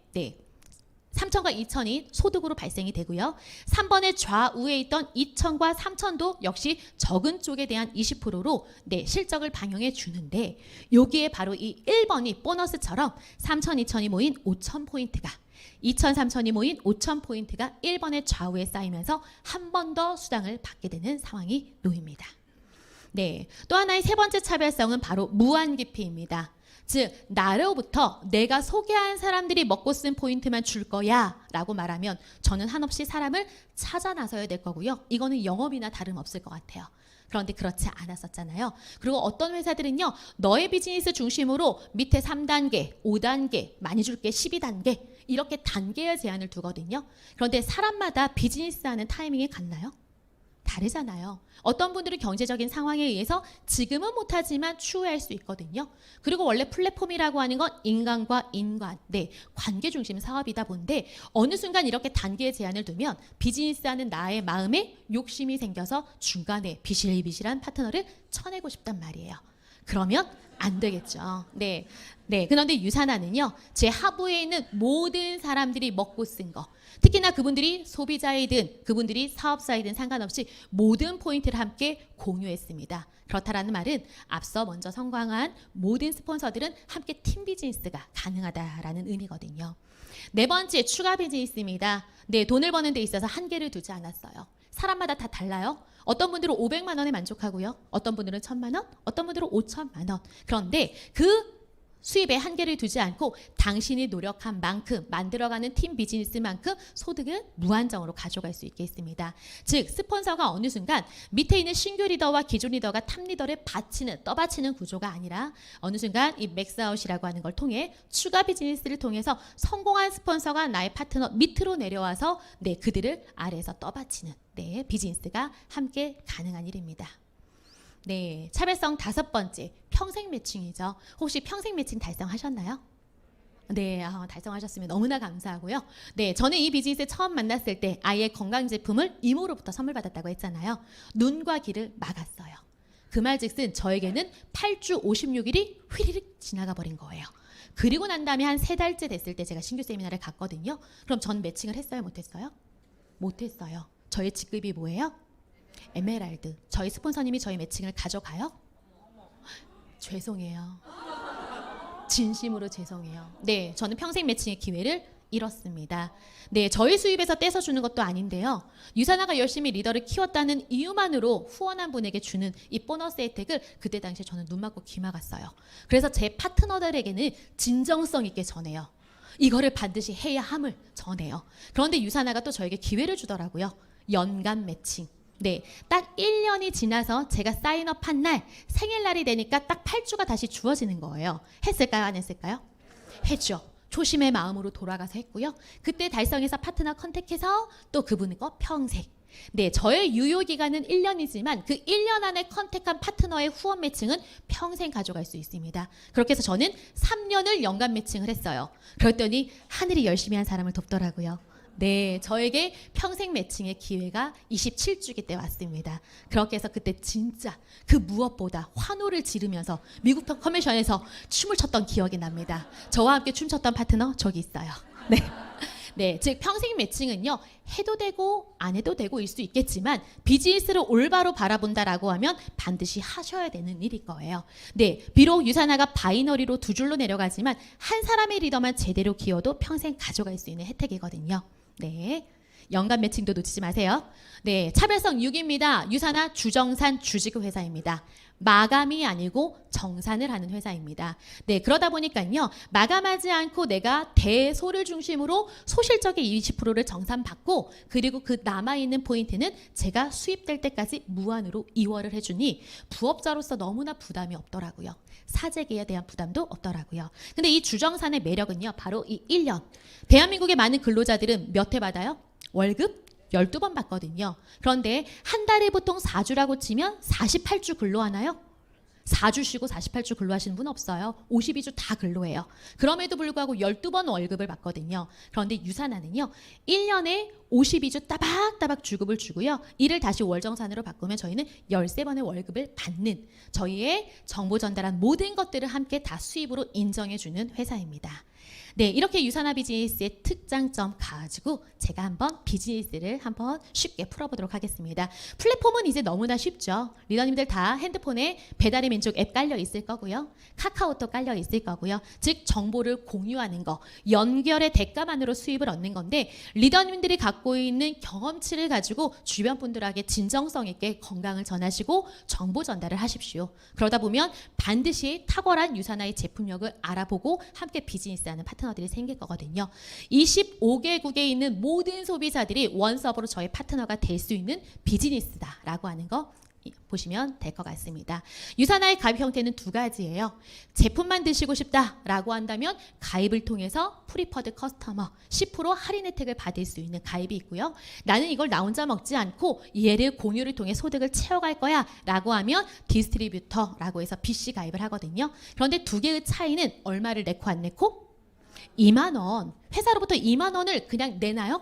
3천과 2천이 소득으로 발생이 되고요. 3번의 좌우에 있던 2천과 3천도 역시 적은 쪽에 대한 20%로 실적을 반영해 주는데, 여기에 바로 이 1번이 보너스처럼 3천, 2천이 모인 5천 포인트가, 2천, 3천이 모인 5천 포인트가 1번의 좌우에 쌓이면서 한 번 더 수당을 받게 되는 상황이 놓입니다. 네, 또 하나의 세 번째 차별성은 바로 무한기피입니다. 즉 나로부터 내가 소개한 사람들이 먹고 쓴 포인트만 줄 거야 라고 말하면 저는 한없이 사람을 찾아 나서야 될 거고요. 이거는 영업이나 다름없을 것 같아요. 그런데 그렇지 않았었잖아요. 그리고 어떤 회사들은요, 너의 비즈니스 중심으로 밑에 3단계, 5단계, 많이 줄게 12단계 이렇게 단계의 제한을 두거든요. 그런데 사람마다 비즈니스하는 타이밍이 같나요? 다르잖아요. 어떤 분들은 경제적인 상황에 의해서 지금은 못하지만 추후에 할 수 있거든요. 그리고 원래 플랫폼이라고 하는 건 인간과 인간, 관계 중심 사업이다 본데 어느 순간 이렇게 단계의 제한을 두면 비즈니스하는 나의 마음에 욕심이 생겨서 중간에 비실비실한 파트너를 쳐내고 싶단 말이에요. 그러면 안 되겠죠. 그런데 유사나는요, 제 하부에 있는 모든 사람들이 먹고 쓴 거, 특히나 그분들이 소비자이든 그분들이 사업자이든 상관없이 모든 포인트를 함께 공유했습니다. 그렇다라는 말은 앞서 먼저 성공한 모든 스폰서들은 함께 팀 비즈니스가 가능하다라는 의미거든요. 네 번째 추가 비즈니스입니다. 돈을 버는 데 있어서 한계를 두지 않았어요. 사람마다 다 달라요. 어떤 분들은 500만 원에 만족하고요. 어떤 분들은 1000만 원, 어떤 분들은 5천만 원. 그런데 그 수입에 한계를 두지 않고 당신이 노력한 만큼 만들어가는 팀 비즈니스만큼 소득은 무한정으로 가져갈 수 있게 했습니다. 즉 스폰서가 어느 순간 밑에 있는 신규 리더와 기존 리더가 탑 리더를 떠받치는 구조가 아니라 어느 순간 이 맥스아웃이라고 하는 걸 통해 추가 비즈니스를 통해서 성공한 스폰서가 나의 파트너 밑으로 내려와서 그들을 아래에서 떠받치는 비즈니스가 함께 가능한 일입니다. 차별성 다섯 번째, 평생 매칭이죠. 혹시 평생 매칭 달성하셨나요? 달성하셨으면 너무나 감사하고요. 저는 이 비즈니스 처음 만났을 때 아이의 건강 제품을 이모로부터 선물 받았다고 했잖아요. 눈과 귀를 막았어요. 그 말즉슨 저에게는 8주 56일이 휘리릭 지나가 버린 거예요. 그리고 난 다음에 한 3달째 됐을 때 제가 신규 세미나를 갔거든요. 그럼 전 매칭을 했어요? 못했어요? 못했어요. 저의 직급이 뭐예요? 에메랄드. 저희 스폰서님이 저희 매칭을 가져가요? 죄송해요. 진심으로 죄송해요. 저는 평생 매칭의 기회를 잃었습니다. 저희 수입에서 떼서 주는 것도 아닌데요. 유사나가 열심히 리더를 키웠다는 이유만으로 후원한 분에게 주는 이 보너스 혜택을 그때 당시에 저는 눈 막고 귀 막았어요. 그래서 제 파트너들에게는 진정성 있게 전해요. 이거를 반드시 해야 함을 전해요. 그런데 유사나가 또 저에게 기회를 주더라고요. 연간 매칭. 딱 1년이 지나서 제가 사인업한 날 생일날이 되니까 딱 8주가 다시 주어지는 거예요. 했을까요? 안 했을까요? 했죠. 초심의 마음으로 돌아가서 했고요. 그때 달성해서 파트너 컨택해서 또 그분과 평생. 저의 유효기간은 1년이지만 그 1년 안에 컨택한 파트너의 후원 매칭은 평생 가져갈 수 있습니다. 그렇게 해서 저는 3년을 연간 매칭을 했어요. 그랬더니 하늘이 열심히 한 사람을 돕더라고요. 네, 저에게 평생 매칭의 기회가 27주기 때 왔습니다. 그렇게 해서 그때 진짜 그 무엇보다 환호를 지르면서 미국 컨벤션에서 춤을 췄던 기억이 납니다. 저와 함께 춤췄던 파트너 저기 있어요. 네. 네, 즉 평생 매칭은요, 해도 되고 안 해도 되고일 수 있겠지만 비즈니스를 올바로 바라본다라고 하면 반드시 하셔야 되는 일일 거예요. 네, 비록 유산화가 바이너리로 두 줄로 내려가지만 한 사람의 리더만 제대로 기어도 평생 가져갈 수 있는 혜택이거든요. 네. 연간 매칭도 놓치지 마세요. 네, 차별성 6입니다. 유산화 주정산 주식 회사입니다. 마감이 아니고 정산을 하는 회사입니다. 네, 그러다 보니까요, 마감하지 않고 내가 대소를 중심으로 소실적의 20%를 정산받고, 그리고 그 남아있는 포인트는 제가 수입될 때까지 무한으로 이월을 해주니 부업자로서 너무나 부담이 없더라고요. 사재기에 대한 부담도 없더라고요. 근데 이 주정산의 매력은요, 바로 이 1년. 대한민국의 많은 근로자들은 몇 회 받아요? 월급 12번 받거든요. 그런데 한 달에 보통 4주라고 치면 48주 근로하나요? 4주 쉬고 48주 근로하시는 분 없어요. 52주 다 근로해요. 그럼에도 불구하고 12번 월급을 받거든요. 그런데 유산화는요, 1년에 52주 따박따박 주급을 주고요. 이를 다시 월정산으로 바꾸면 저희는 13번의 월급을 받는, 저희의 정보 전달한 모든 것들을 함께 다 수입으로 인정해주는 회사입니다. 네, 이렇게 유산화 비즈니스의 특장점 가지고 제가 한번 비즈니스를 한번 쉽게 풀어보도록 하겠습니다. 플랫폼은 이제 너무나 쉽죠. 리더님들 다 핸드폰에 배달의 민족 앱 깔려 있을 거고요. 카카오톡 깔려 있을 거고요. 즉 정보를 공유하는 거, 연결의 대가만으로 수입을 얻는 건데, 리더님들이 갖고 있는 경험치를 가지고 주변 분들에게 진정성 있게 건강을 전하시고 정보 전달을 하십시오. 그러다 보면 반드시 탁월한 유산화의 제품력을 알아보고 함께 비즈니스하는 파트너들이 생길 거거든요. 25개국에 있는 모든 소비자들이 원서버로 저의 파트너가 될 수 있는 비즈니스다라고 하는 거 보시면 될 것 같습니다. 유산화의 가입 형태는 두 가지예요. 제품만 드시고 싶다라고 한다면 가입을 통해서 프리퍼드 커스터머 10% 할인 혜택을 받을 수 있는 가입이 있고요. 나는 이걸 나 혼자 먹지 않고 얘를 공유를 통해 소득을 채워갈 거야 라고 하면 디스트리뷰터라고 해서 BC 가입을 하거든요. 그런데 두 개의 차이는 얼마를 내고 안 내고? 2만 원. 회사로부터 2만 원을 그냥 내나요?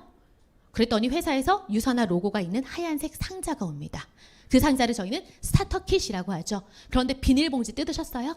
그랬더니 회사에서 유산화 로고가 있는 하얀색 상자가 옵니다. 그 상자를 저희는 스타터킷이라고 하죠. 그런데 비닐봉지 뜯으셨어요?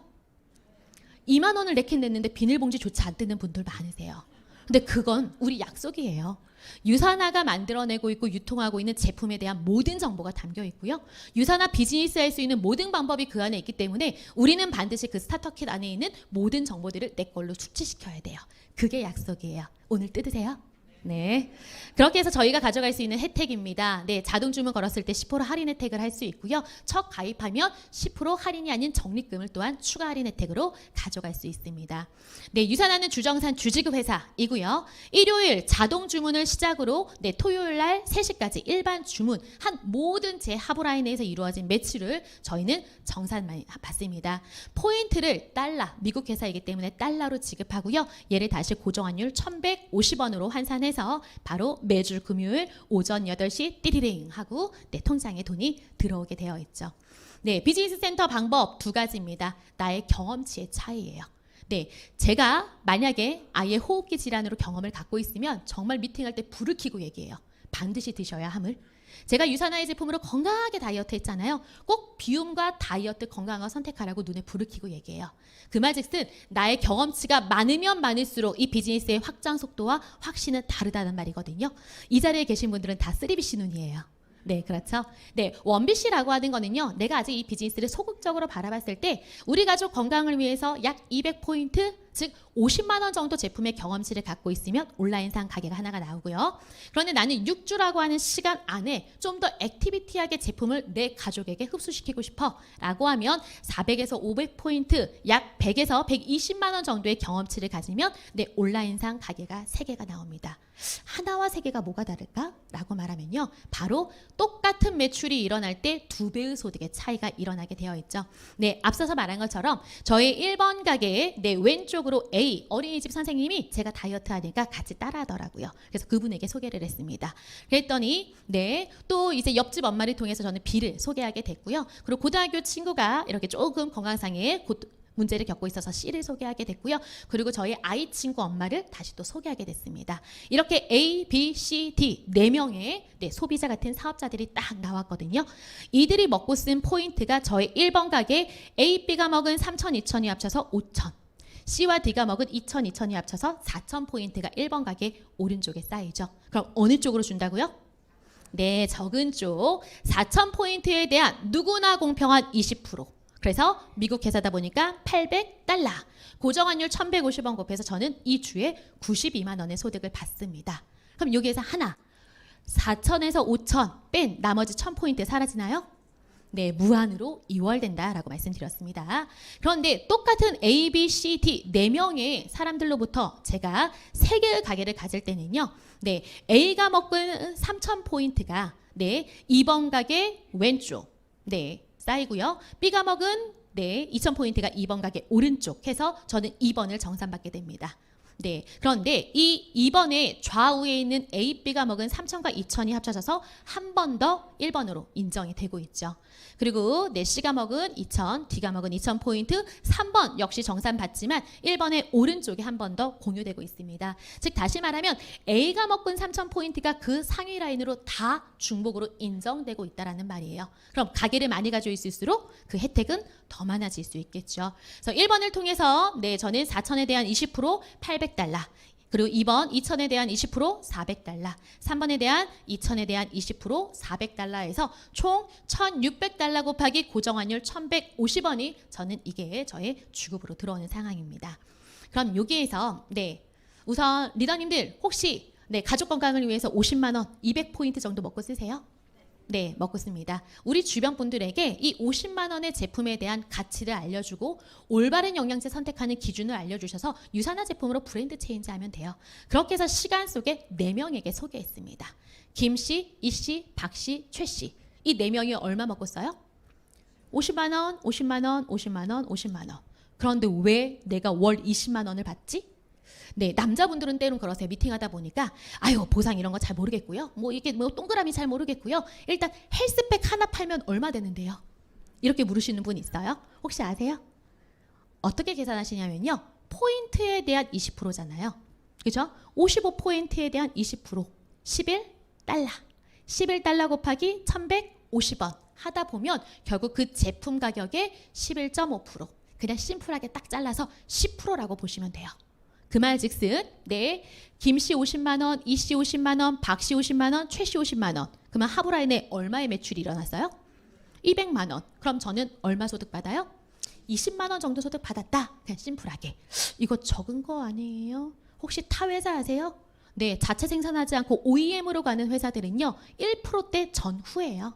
2만 원을 내긴 냈는데 비닐봉지조차 안 뜯는 분들 많으세요. 근데 그건 우리 약속이에요. 유산화가 만들어내고 있고 유통하고 있는 제품에 대한 모든 정보가 담겨 있고요. 유산화 비즈니스 할 수 있는 모든 방법이 그 안에 있기 때문에 우리는 반드시 그 스타터킷 안에 있는 모든 정보들을 내 걸로 숙지시켜야 돼요. 그게 약속이에요. 오늘 뜯으세요. 네, 그렇게 해서 저희가 가져갈 수 있는 혜택입니다. 네, 자동 주문 걸었을 때 10% 할인 혜택을 할 수 있고요. 첫 가입하면 10% 할인이 아닌 적립금을 또한 추가 할인 혜택으로 가져갈 수 있습니다. 네, 유산화는 주정산 주지급 회사이고요. 일요일 자동 주문을 시작으로 토요일 날 3시까지 일반 주문 한 모든 제 하부라인에서 이루어진 매출을 저희는 정산만 받습니다. 포인트를 달러, 미국 회사이기 때문에 달러로 지급하고요. 얘를 다시 고정환율 1,150원으로 환산해서 바로 매주 금요일 오전 8시 띠리링 하고 통장에 돈이 들어오게 되어 있죠. 네, 비즈니스 센터 방법 두 가지입니다. 나의 경험치의 차이예요. 네, 제가 만약에 아예 호흡기 질환으로 경험을 갖고 있으면 정말 미팅할 때 불을 켜고 얘기해요. 반드시 드셔야 함을. 제가 유산화의 제품으로 건강하게 다이어트 했잖아요. 꼭 비움과 다이어트 건강을 선택하라고 눈에 불을 켜고 얘기해요. 그 말즉슨 나의 경험치가 많으면 많을수록 이 비즈니스의 확장 속도와 확신은 다르다는 말이거든요. 이 자리에 계신 분들은 다 3BC 눈이에요. 네, 그렇죠. 네, 1BC라고 하는 거는요, 내가 아직 이 비즈니스를 소극적으로 바라봤을 때 우리 가족 건강을 위해서 약 200포인트, 즉 50만 원 정도 제품의 경험치를 갖고 있으면 온라인상 가게가 하나가 나오고요. 그런데 나는 6주라고 하는 시간 안에 좀 더 액티비티하게 제품을 내 가족에게 흡수시키고 싶어 라고 하면 400에서 500포인트, 약 100에서 120만 원 정도의 경험치를 가지면 내 온라인상 가게가 3개가 나옵니다. 하나와 3개가 뭐가 다를까? 라고 말하면요, 바로 똑같은 매출이 일어날 때 2배의 소득의 차이가 일어나게 되어 있죠. 네, 앞서서 말한 것처럼 저희 1번 가게의 내 왼쪽으로 A, 어린이집 선생님이 제가 다이어트 하니까 같이 따라 하더라고요. 그래서 그분에게 소개를 했습니다. 그랬더니 또 이제 옆집 엄마를 통해서 저는 B를 소개하게 됐고요. 그리고 고등학교 친구가 이렇게 조금 건강상에 문제를 겪고 있어서 C를 소개하게 됐고요. 그리고 저희 아이 친구 엄마를 다시 또 소개하게 됐습니다. 이렇게 A, B, C, D 4명의 소비자 같은 사업자들이 딱 나왔거든요. 이들이 먹고 쓴 포인트가 저희 1번 가게 A, B가 먹은 3,000, 2,000이 합쳐서 5,000. C와 D가 먹은 2,000, 2,000이 합쳐서 4,000포인트가 1번 가게 오른쪽에 쌓이죠. 그럼 어느 쪽으로 준다고요? 네, 적은 쪽 4,000포인트에 대한 누구나 공평한 20%. 그래서 미국 회사다 보니까 $800. 고정환율 1,150원 곱해서 저는 이 주에 92만 원의 소득을 받습니다. 그럼 여기에서 하나, 4,000에서 5,000 뺀 나머지 1,000포인트 사라지나요? 네, 무한으로 이월된다라고 말씀드렸습니다. 그런데 똑같은 A, B, C, D 4명의 사람들로부터 제가 3개의 가게를 가질 때는요. 네, A가 먹은 3,000포인트가 2번 가게 왼쪽 쌓이고요. B가 먹은 2,000포인트가 2번 가게 오른쪽 해서 저는 2번을 정산받게 됩니다. 그런데 이 2번의 좌우에 있는 A, B가 먹은 3,000과 2,000이 합쳐져서 한 번 더 1번으로 인정이 되고 있죠. 그리고 C가 먹은 2,000, D가 먹은 2,000포인트 3번 역시 정산받지만 1번의 오른쪽에 한 번 더 공유되고 있습니다. 즉 다시 말하면 A가 먹은 3,000포인트가 그 상위 라인으로 다 중복으로 인정되고 있다는 말이에요. 그럼 가게를 많이 가지고 있을수록 그 혜택은 더 많아질 수 있겠죠. 그래서 1번을 통해서 저는 4,000에 대한 20% $800. 그리고 2번 2,000에 대한 20% $400. 3번에 대한 2,000에 대한 20% $400에서 총 $1,600 곱하기 고정환율 1,150원이 저는 이게 저의 주급으로 들어오는 상황입니다. 그럼 여기에서 우선 리더님들 혹시 가족 건강을 위해서 50만 원, 200포인트 정도 먹고 쓰세요? 네, 먹고 씁니다. 우리 주변 분들에게 이 50만 원의 제품에 대한 가치를 알려주고 올바른 영양제 선택하는 기준을 알려주셔서 유산화 제품으로 브랜드 체인지하면 돼요. 그렇게 해서 시간 속에 4명에게 소개했습니다. 김씨, 이씨, 박씨, 최씨 이 4명이 얼마 먹고 써요? 50만 원, 50만 원, 50만 원, 50만 원. 그런데 왜 내가 월 20만 원을 받지? 남자분들은 때론 그러세요. 미팅하다 보니까 아유 보상 이런 거 잘 모르겠고요. 이게 동그라미 잘 모르겠고요. 일단 헬스팩 하나 팔면 얼마 되는데요? 이렇게 물으시는 분 있어요? 혹시 아세요? 어떻게 계산하시냐면요. 포인트에 대한 20%잖아요. 그죠? 55포인트에 대한 20% $11. $11 곱하기 1,150원 하다 보면 결국 그 제품 가격의 11.5% 그냥 심플하게 딱 잘라서 10%라고 보시면 돼요. 그 말즉슨 김씨 50만 원, 이씨 50만 원, 박씨 50만 원, 최씨 50만 원. 그러면 하부라인에 얼마의 매출이 일어났어요? 200만 원. 그럼 저는 얼마 소득 받아요? 20만 원 정도 소득 받았다. 그냥 심플하게. 이거 적은 거 아니에요? 혹시 타 회사 아세요? 자체 생산하지 않고 OEM으로 가는 회사들은요. 1%대 전후예요.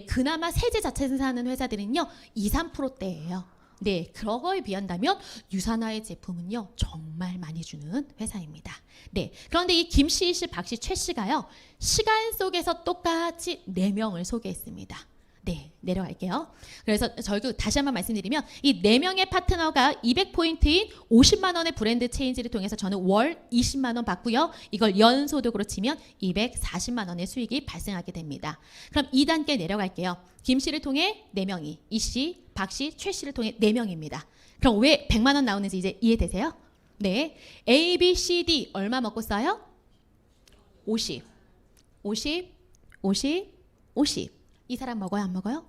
그나마 세제 자체 생산하는 회사들은요. 2, 3%대예요. 그거에 비한다면 유산화의 제품은요 정말 많이 주는 회사입니다. 그런데 이 김씨, 이씨, 박씨, 최씨가요 시간 속에서 똑같이 4명을 소개했습니다. 내려갈게요. 그래서 저희 다시 한번 말씀드리면 이 4명의 파트너가 200포인트인 50만 원의 브랜드 체인지를 통해서 저는 월 20만 원 받고요. 이걸 연소득으로 치면 240만 원의 수익이 발생하게 됩니다. 그럼 2단계 내려갈게요. 김씨를 통해 4명이, 이씨, 박씨, 최씨를 통해 4명입니다. 그럼 왜 100만 원 나오는지 이제 이해되세요? A, B, C, D 얼마 먹고 써요? 50, 50, 50, 50. 이 사람 먹어요? 안 먹어요?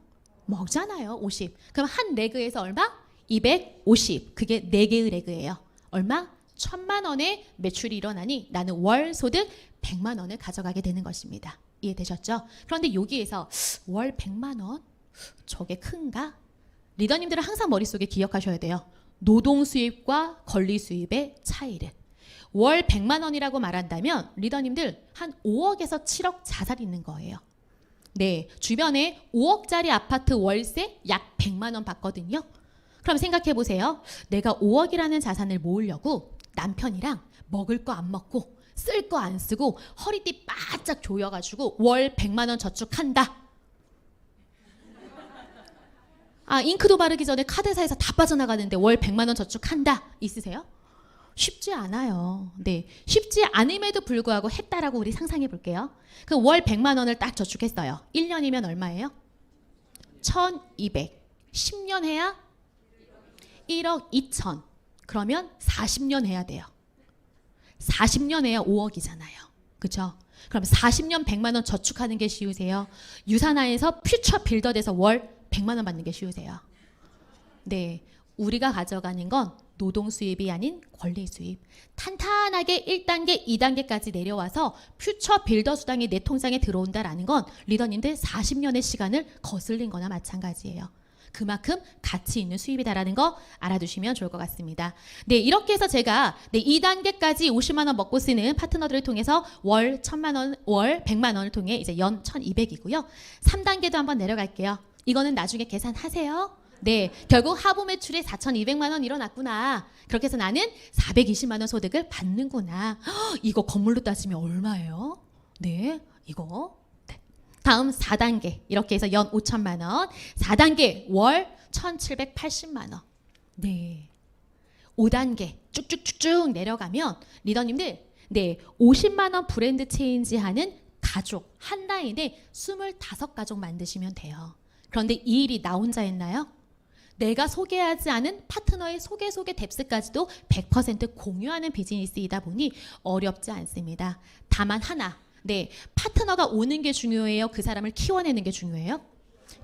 먹잖아요. 50. 그럼 한 레그에서 얼마? 250. 그게 4개의 레그예요. 얼마? 1,000만 원의 매출이 일어나니 나는 월 소득 100만 원을 가져가게 되는 것입니다. 이해되셨죠? 그런데 여기에서 월 100만 원? 저게 큰가? 리더님들은 항상 머릿속에 기억하셔야 돼요. 노동 수입과 권리 수입의 차이를. 월 100만 원이라고 말한다면 리더님들 한 5억에서 7억 자산이 있는 거예요. 주변에 5억짜리 아파트 월세 약 100만 원 받거든요. 그럼 생각해 보세요. 내가 5억이라는 자산을 모으려고 남편이랑 먹을 거 안 먹고 쓸 거 안 쓰고 허리띠 바짝 조여가지고 월 100만 원 저축한다. 잉크도 바르기 전에 카드사에서 다 빠져나가는데 월 100만 원 저축한다. 있으세요? 쉽지 않아요. 쉽지 않음에도 불구하고 했다라고 우리 상상해 볼게요. 그 월 100만 원을 딱 저축했어요. 1년이면 얼마예요? 1,200. 10년 해야 1억 2천. 그러면 40년 해야 돼요. 40년 해야 5억이잖아요. 그렇죠? 그럼 40년 100만 원 저축하는 게 쉬우세요? 유산화에서 퓨처 빌더 돼서 월 100만 원 받는 게 쉬우세요? 네, 우리가 가져가는 건 노동 수입이 아닌 권리 수입. 탄탄하게 1단계, 2단계까지 내려와서 퓨처 빌더 수당이 내 통장에 들어온다라는 건 리더님들 40년의 시간을 거슬린 거나 마찬가지예요. 그만큼 가치 있는 수입이다라는 거 알아두시면 좋을 것 같습니다. 네, 이렇게 해서 제가 2단계까지 50만 원 먹고 쓰는 파트너들을 통해서 월 1,000만 원, 월 100만 원을 통해 이제 연 1,200이고요. 3단계도 한번 내려갈게요. 이거는 나중에 계산하세요. 네, 결국 하부 매출이 4,200만 원 일어났구나. 그렇게 해서 나는 420만 원 소득을 받는구나. 이거 건물로 따지면 얼마예요? 네, 이거. 다음 4단계 이렇게 해서 연 5천만 원, 4단계 월 1,780만 원. 네. 5단계 쭉쭉쭉쭉 내려가면 리더님들 50만 원 브랜드 체인지 하는 가족 한 라인에 25가족 만드시면 돼요. 그런데 이 일이 나 혼자 했나요? 내가 소개하지 않은 파트너의 소개 뎁스까지도 100% 공유하는 비즈니스이다 보니 어렵지 않습니다. 다만 하나, 파트너가 오는 게 중요해요? 그 사람을 키워내는 게 중요해요?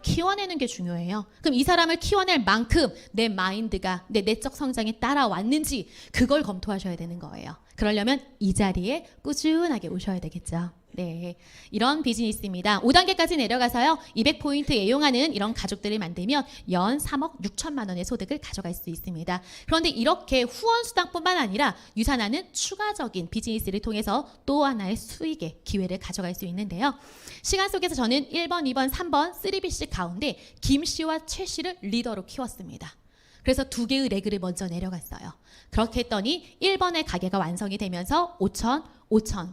키워내는 게 중요해요. 그럼 이 사람을 키워낼 만큼 내 마인드가 내 내적 성장에 따라왔는지 그걸 검토하셔야 되는 거예요. 그러려면 이 자리에 꾸준하게 오셔야 되겠죠. 네, 이런 비즈니스입니다. 5단계까지 내려가서요. 200포인트 애용하는 이런 가족들을 만들면 연 3억 6천만 원의 소득을 가져갈 수 있습니다. 그런데 이렇게 후원 수당뿐만 아니라 유산하는 추가적인 비즈니스를 통해서 또 하나의 수익의 기회를 가져갈 수 있는데요. 시간 속에서 저는 1번, 2번, 3번 3BC 가운데 김 씨와 최 씨를 리더로 키웠습니다. 그래서 2개의 레그를 먼저 내려갔어요. 그렇게 했더니 1번의 가게가 완성이 되면서 5천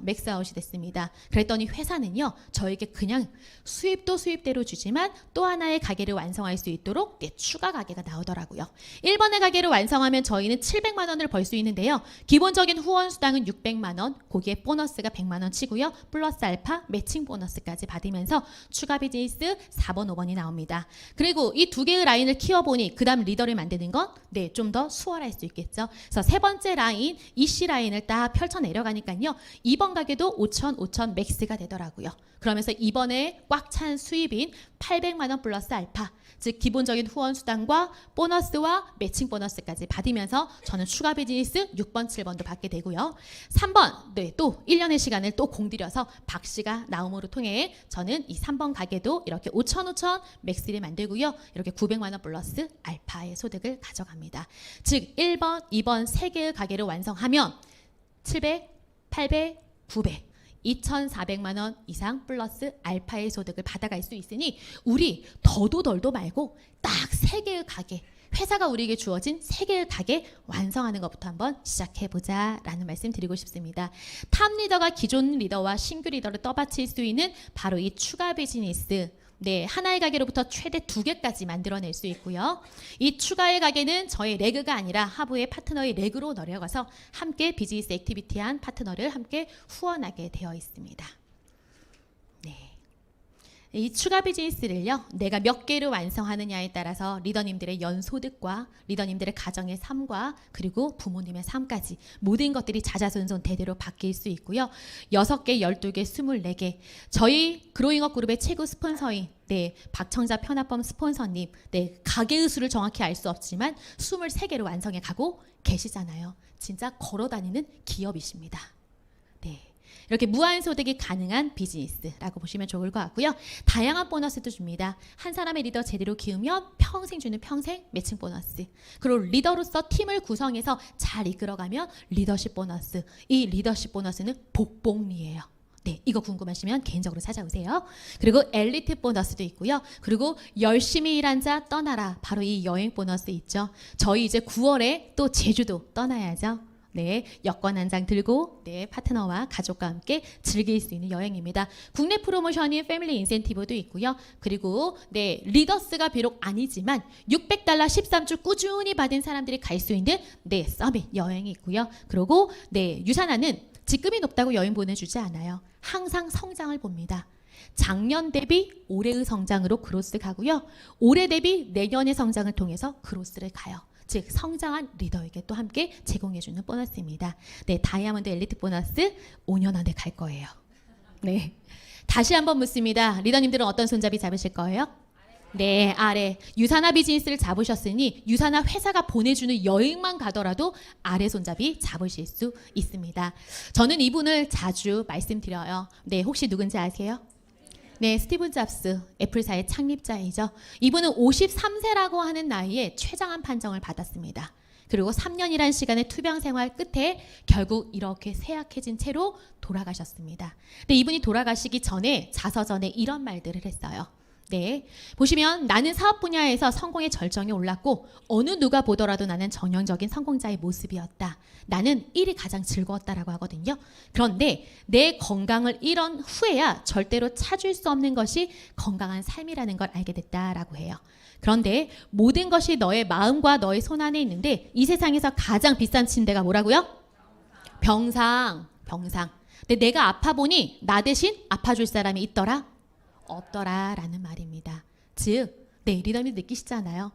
맥스아웃이 됐습니다. 그랬더니 회사는요, 저에게 그냥 수입도 수입대로 주지만 또 하나의 가게를 완성할 수 있도록 추가 가게가 나오더라고요. 1번의 가게를 완성하면 저희는 700만 원을 벌 수 있는데요. 기본적인 후원 수당은 600만 원, 거기에 보너스가 100만 원 치고요. 플러스 알파 매칭 보너스까지 받으면서 추가 비즈니스 4번, 5번이 나옵니다. 그리고 이 2개의 라인을 키워보니 그 다음 리더를 만드는 건 좀 더 수월할 수 있겠죠. 그래서 세 번째 라인, EC 라인을 딱 펼쳐 내려가니까요. 2번 가게도 5천 맥스가 되더라고요. 그러면서 이번에 꽉 찬 수입인 800만 원 플러스 알파, 즉 기본적인 후원 수당과 보너스와 매칭 보너스까지 받으면서 저는 추가 비즈니스 6번, 7번도 받게 되고요. 3번, 또 1년의 시간을 또 공들여서 박 씨가 나옴으로 통해 저는 이 3번 가게도 이렇게 5천 맥스를 만들고요. 이렇게 900만 원 플러스 알파의 소득을 가져갑니다. 즉 1번, 2번 3개의 가게를 완성하면 700, 800, 900, 2,400만 원 이상 플러스 알파의 소득을 받아갈 수 있으니 우리 더도 덜도 말고 딱 3개의 가게, 회사가 우리에게 주어진 3개의 가게 완성하는 것부터 한번 시작해보자 라는 말씀 드리고 싶습니다. 탑 리더가 기존 리더와 신규 리더를 떠받칠 수 있는 바로 이 추가 비즈니스, 하나의 가게로부터 최대 2개까지 만들어낼 수 있고요. 이 추가의 가게는 저의 레그가 아니라 하부의 파트너의 레그로 내려가서 함께 비즈니스 액티비티한 파트너를 함께 후원하게 되어 있습니다. 이 추가 비즈니스를요, 내가 몇 개를 완성하느냐에 따라서 리더님들의 연소득과 리더님들의 가정의 삶과 그리고 부모님의 삶까지 모든 것들이 자자손손 대대로 바뀔 수 있고요. 6개, 12개, 24개. 저희 그로잉업 그룹의 최고 스폰서인 박청자 편합범 스폰서님, 가게의 수를 정확히 알 수 없지만 23개를 완성해 가고 계시잖아요. 진짜 걸어다니는 기업이십니다. 이렇게 무한소득이 가능한 비즈니스라고 보시면 좋을 것 같고요. 다양한 보너스도 줍니다. 한 사람의 리더 제대로 키우면 평생 주는 평생 매칭 보너스. 그리고 리더로서 팀을 구성해서 잘 이끌어가면 리더십 보너스. 이 리더십 보너스는 복복리예요. 이거 궁금하시면 개인적으로 찾아오세요. 그리고 엘리트 보너스도 있고요. 그리고 열심히 일한 자 떠나라. 바로 이 여행 보너스 있죠. 저희 이제 9월에 또 제주도 떠나야죠. 여권 한 장 들고 파트너와 가족과 함께 즐길 수 있는 여행입니다. 국내 프로모션인 패밀리 인센티브도 있고요. 그리고 리더스가 비록 아니지만 $600 13주 꾸준히 받은 사람들이 갈 수 있는 서밋 여행이 있고요. 그리고 유산하는 직급이 높다고 여행 보내주지 않아요. 항상 성장을 봅니다. 작년 대비 올해의 성장으로 그로스 가고요. 올해 대비 내년의 성장을 통해서 그로스를 가요. 즉 성장한 리더에게 또 함께 제공해주는 보너스입니다. 네, 다이아몬드 엘리트 보너스 5년 안에 갈 거예요. 네, 다시 한번 묻습니다. 리더님들은 어떤 손잡이 잡으실 거예요? 네, 아래. 유산화 비즈니스를 잡으셨으니 유산화 회사가 보내주는 여행만 가더라도 아래 손잡이 잡으실 수 있습니다. 저는 이분을 자주 말씀드려요. 네, 혹시 누군지 아세요? 네, 스티븐 잡스, 애플사의 창립자이죠. 이분은 53세라고 하는 나이에 최장암 판정을 받았습니다. 그리고 3년이라는 시간의 투병 생활 끝에 결국 이렇게 쇠약해진 채로 돌아가셨습니다. 근데 이분이 돌아가시기 전에 자서전에 이런 말들을 했어요. 네, 보시면 나는 사업 분야에서 성공의 절정에 올랐고 어느 누가 보더라도 나는 전형적인 성공자의 모습이었다. 나는 일이 가장 즐거웠다라고 하거든요. 그런데 내 건강을 잃은 후에야 절대로 찾을 수 없는 것이 건강한 삶이라는 걸 알게 됐다라고 해요. 그런데 모든 것이 너의 마음과 너의 손 안에 있는데 이 세상에서 가장 비싼 침대가 뭐라고요? 병상. 근데 내가 아파 보니 나 대신 아파줄 사람이 있더라? 없더라라는 말입니다. 즉, 네, 리더님 느끼시잖아요.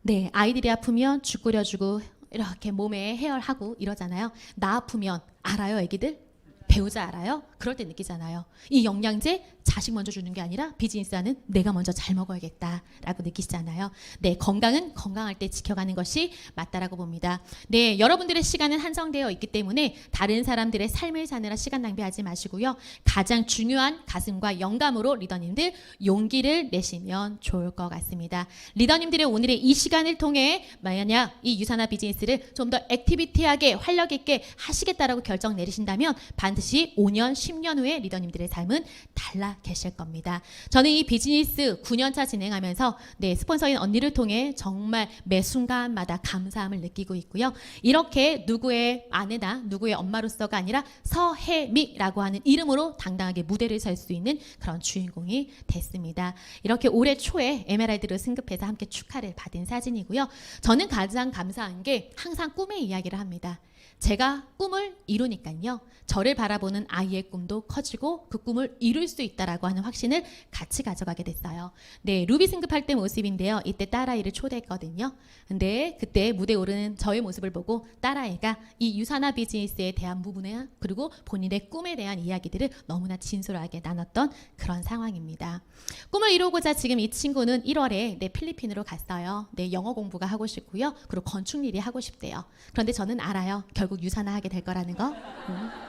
네, 아이들이 아프면 죽 끓여주고 이렇게 몸에 해열하고 이러잖아요. 나 아프면 알아요, 애기들? 배우자 알아요? 그럴 때 느끼잖아요. 이 영양제 자식 먼저 주는 게 아니라 비즈니스하는 내가 먼저 잘 먹어야겠다라고 느끼시잖아요. 네, 건강은 건강할 때 지켜가는 것이 맞다라고 봅니다. 네, 여러분들의 시간은 한정되어 있기 때문에 다른 사람들의 삶을 사느라 시간 낭비하지 마시고요. 가장 중요한 가슴과 영감으로 리더님들 용기를 내시면 좋을 것 같습니다. 리더님들의 오늘의 이 시간을 통해 만약 이 유산화 비즈니스를 좀 더 액티비티하게 활력 있게 하시겠다라고 결정 내리신다면 반드시 5년, 10년 후에 리더님들의 삶은 달라 계실 겁니다. 저는 이 비즈니스 9년차 진행하면서 네, 스폰서인 언니를 통해 정말 매 순간마다 감사함을 느끼고 있고요. 이렇게 누구의 아내나 누구의 엄마로서가 아니라 서혜미라고 하는 이름으로 당당하게 무대를 설 수 있는 그런 주인공이 됐습니다. 이렇게 올해 초에 에메랄드를 승급해서 함께 축하를 받은 사진이고요. 저는 가장 감사한 게 항상 꿈의 이야기를 합니다. 제가 꿈을 이루니까요. 저를 바라보는 아이의 꿈도 커지고 그 꿈을 이룰 수 있다라고 하는 확신을 같이 가져가게 됐어요. 네, 루비 승급할 때 모습인데요. 이때 딸아이를 초대했거든요. 근데 그때 무대에 오르는 저의 모습을 보고 딸아이가 이 유산화 비즈니스에 대한 부분에 그리고 본인의 꿈에 대한 이야기들을 너무나 진솔하게 나눴던 그런 상황입니다. 꿈을 이루고자 지금 이 친구는 1월에 네, 필리핀으로 갔어요. 네, 영어 공부가 하고 싶고요. 그리고 건축 일이 하고 싶대요. 그런데 저는 알아요. 결국 유산화하게 될 거라는 거.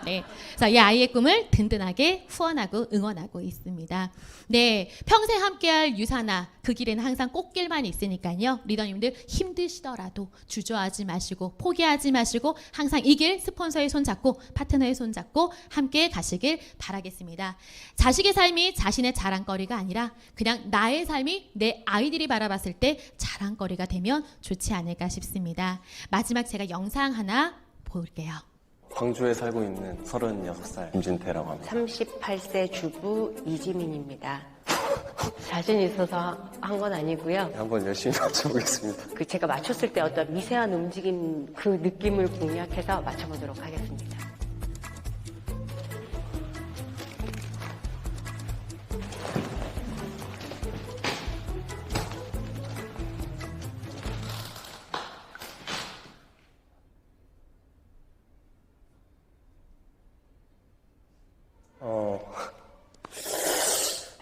네, 자, 이 아이의 꿈을 든든하게 후원하고 응원하고 있습니다. 네, 평생 함께할 유산화 그 길에는 항상 꽃길만 있으니까요. 리더님들 힘드시더라도 주저하지 마시고 포기하지 마시고 항상 이 길 스폰서의 손 잡고 파트너의 손 잡고 함께 가시길 바라겠습니다. 자식의 삶이 자신의 자랑거리가 아니라 그냥 나의 삶이 내 아이들이 바라봤을 때 자랑거리가 되면 좋지 않을까 싶습니다. 마지막 제가 영상 하나 볼게요. 광주에 살고 있는 36살 김진태라고 합니다. 38세 주부 이지민입니다. 자신 있어서 한 건 아니고요. 한번 열심히 맞춰보겠습니다. 그 제가 맞췄을 때 어떤 미세한 움직임 그 느낌을 공략해서 맞춰보도록 하겠습니다.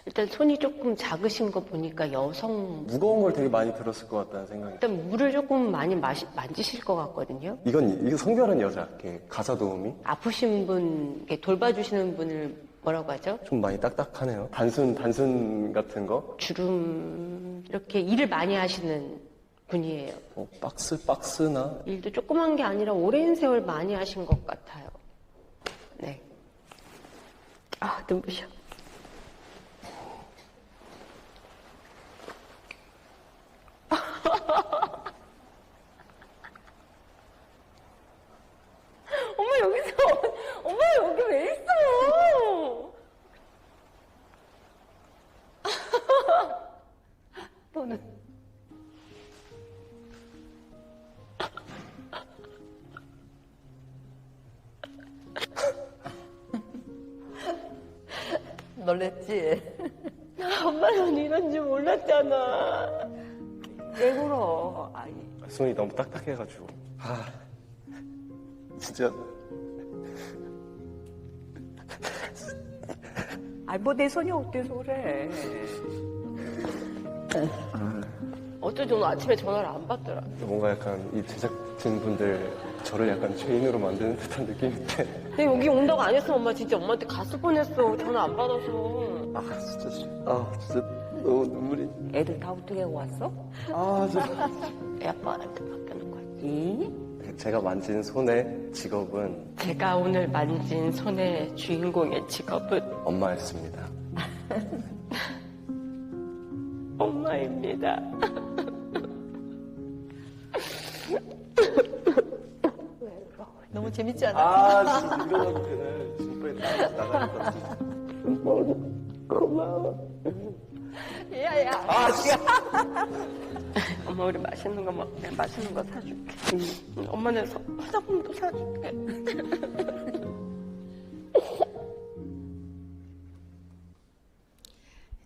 일단 손이 조금 작으신 거 보니까 여성 무거운 걸 되게 많이 들었을 것 같다는 생각이. 일단 물을 조금 많이 만지실 것 같거든요. 이거 성별은 여자, 이렇게 가사 도우미? 아프신 분, 이렇게 돌봐주시는 분을 뭐라고 하죠? 좀 많이 딱딱하네요. 단순 같은 거? 주름 이렇게 일을 많이 하시는 분이에요. 박스나? 일도 조그만 게 아니라 오랜 세월 많이 하신 것 같아요. 네. 아, 눈부셔. 엄마 여기서 엄마 여기 왜 있어? 너는 놀랬지? 엄마는 이런 줄 몰랐잖아. 왜 울어? 아이. 손이 너무 딱딱해가지고. 진짜. 아이 뭐 내 손이 어때서 그래. 어쩐지 오늘 아침에 전화를 안 받더라. 뭔가 약간 이 제작진분들 저를 약간 죄인으로 만드는 듯한 느낌인데. 근데 여기 온다고 안 했으면 엄마 진짜 엄마한테 갔을 뻔했어. 전화 안 받아서. 진짜 너무 눈물이. 애들 다 어떻게 왔어? 진짜. 애 아빠한테 맡겨놓은 거야. 이? 제가 만진 손의 직업은 제가 오늘 만진 손의 주인공의 직업은 엄마였습니다. 엄마입니다. 너무 재밌지 않아? 진짜 일어나도 되네. 지금 빨리 나가야 것 같아. 고마워. 야야. 지금 엄마 우리 맛있는 거 먹. 내가 맛있는 거 사줄게. 엄마는 화장품도 사줄게.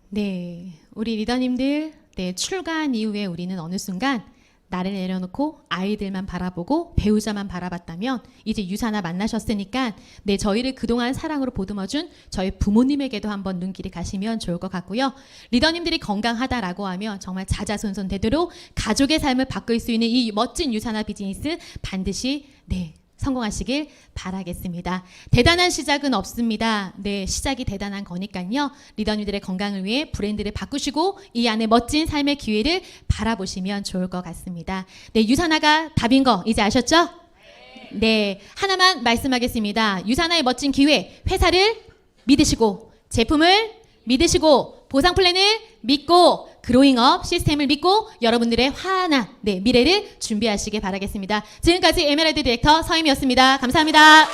네, 우리 리더님들, 네, 출간 이후에 우리는 어느 순간 나를 내려놓고 아이들만 바라보고 배우자만 바라봤다면 이제 유사나 만나셨으니까 네, 저희를 그동안 사랑으로 보듬어준 저희 부모님에게도 한번 눈길이 가시면 좋을 것 같고요. 리더님들이 건강하다라고 하면 정말 자자손손 되도록 가족의 삶을 바꿀 수 있는 이 멋진 유사나 비즈니스 반드시 네, 성공하시길 바라겠습니다. 대단한 시작은 없습니다. 네, 시작이 대단한 거니까요. 리더님들의 건강을 위해 브랜드를 바꾸시고 이 안에 멋진 삶의 기회를 바라보시면 좋을 것 같습니다. 네, 유사나가 답인 거 이제 아셨죠? 네, 하나만 말씀하겠습니다. 유사나의 멋진 기회, 회사를 믿으시고 제품을 믿으시고 보상 플랜을 믿고 그로잉업 시스템을 믿고 여러분들의 환한 네, 미래를 준비하시길 바라겠습니다. 지금까지 에메랄드 디렉터 서임이었습니다. 감사합니다.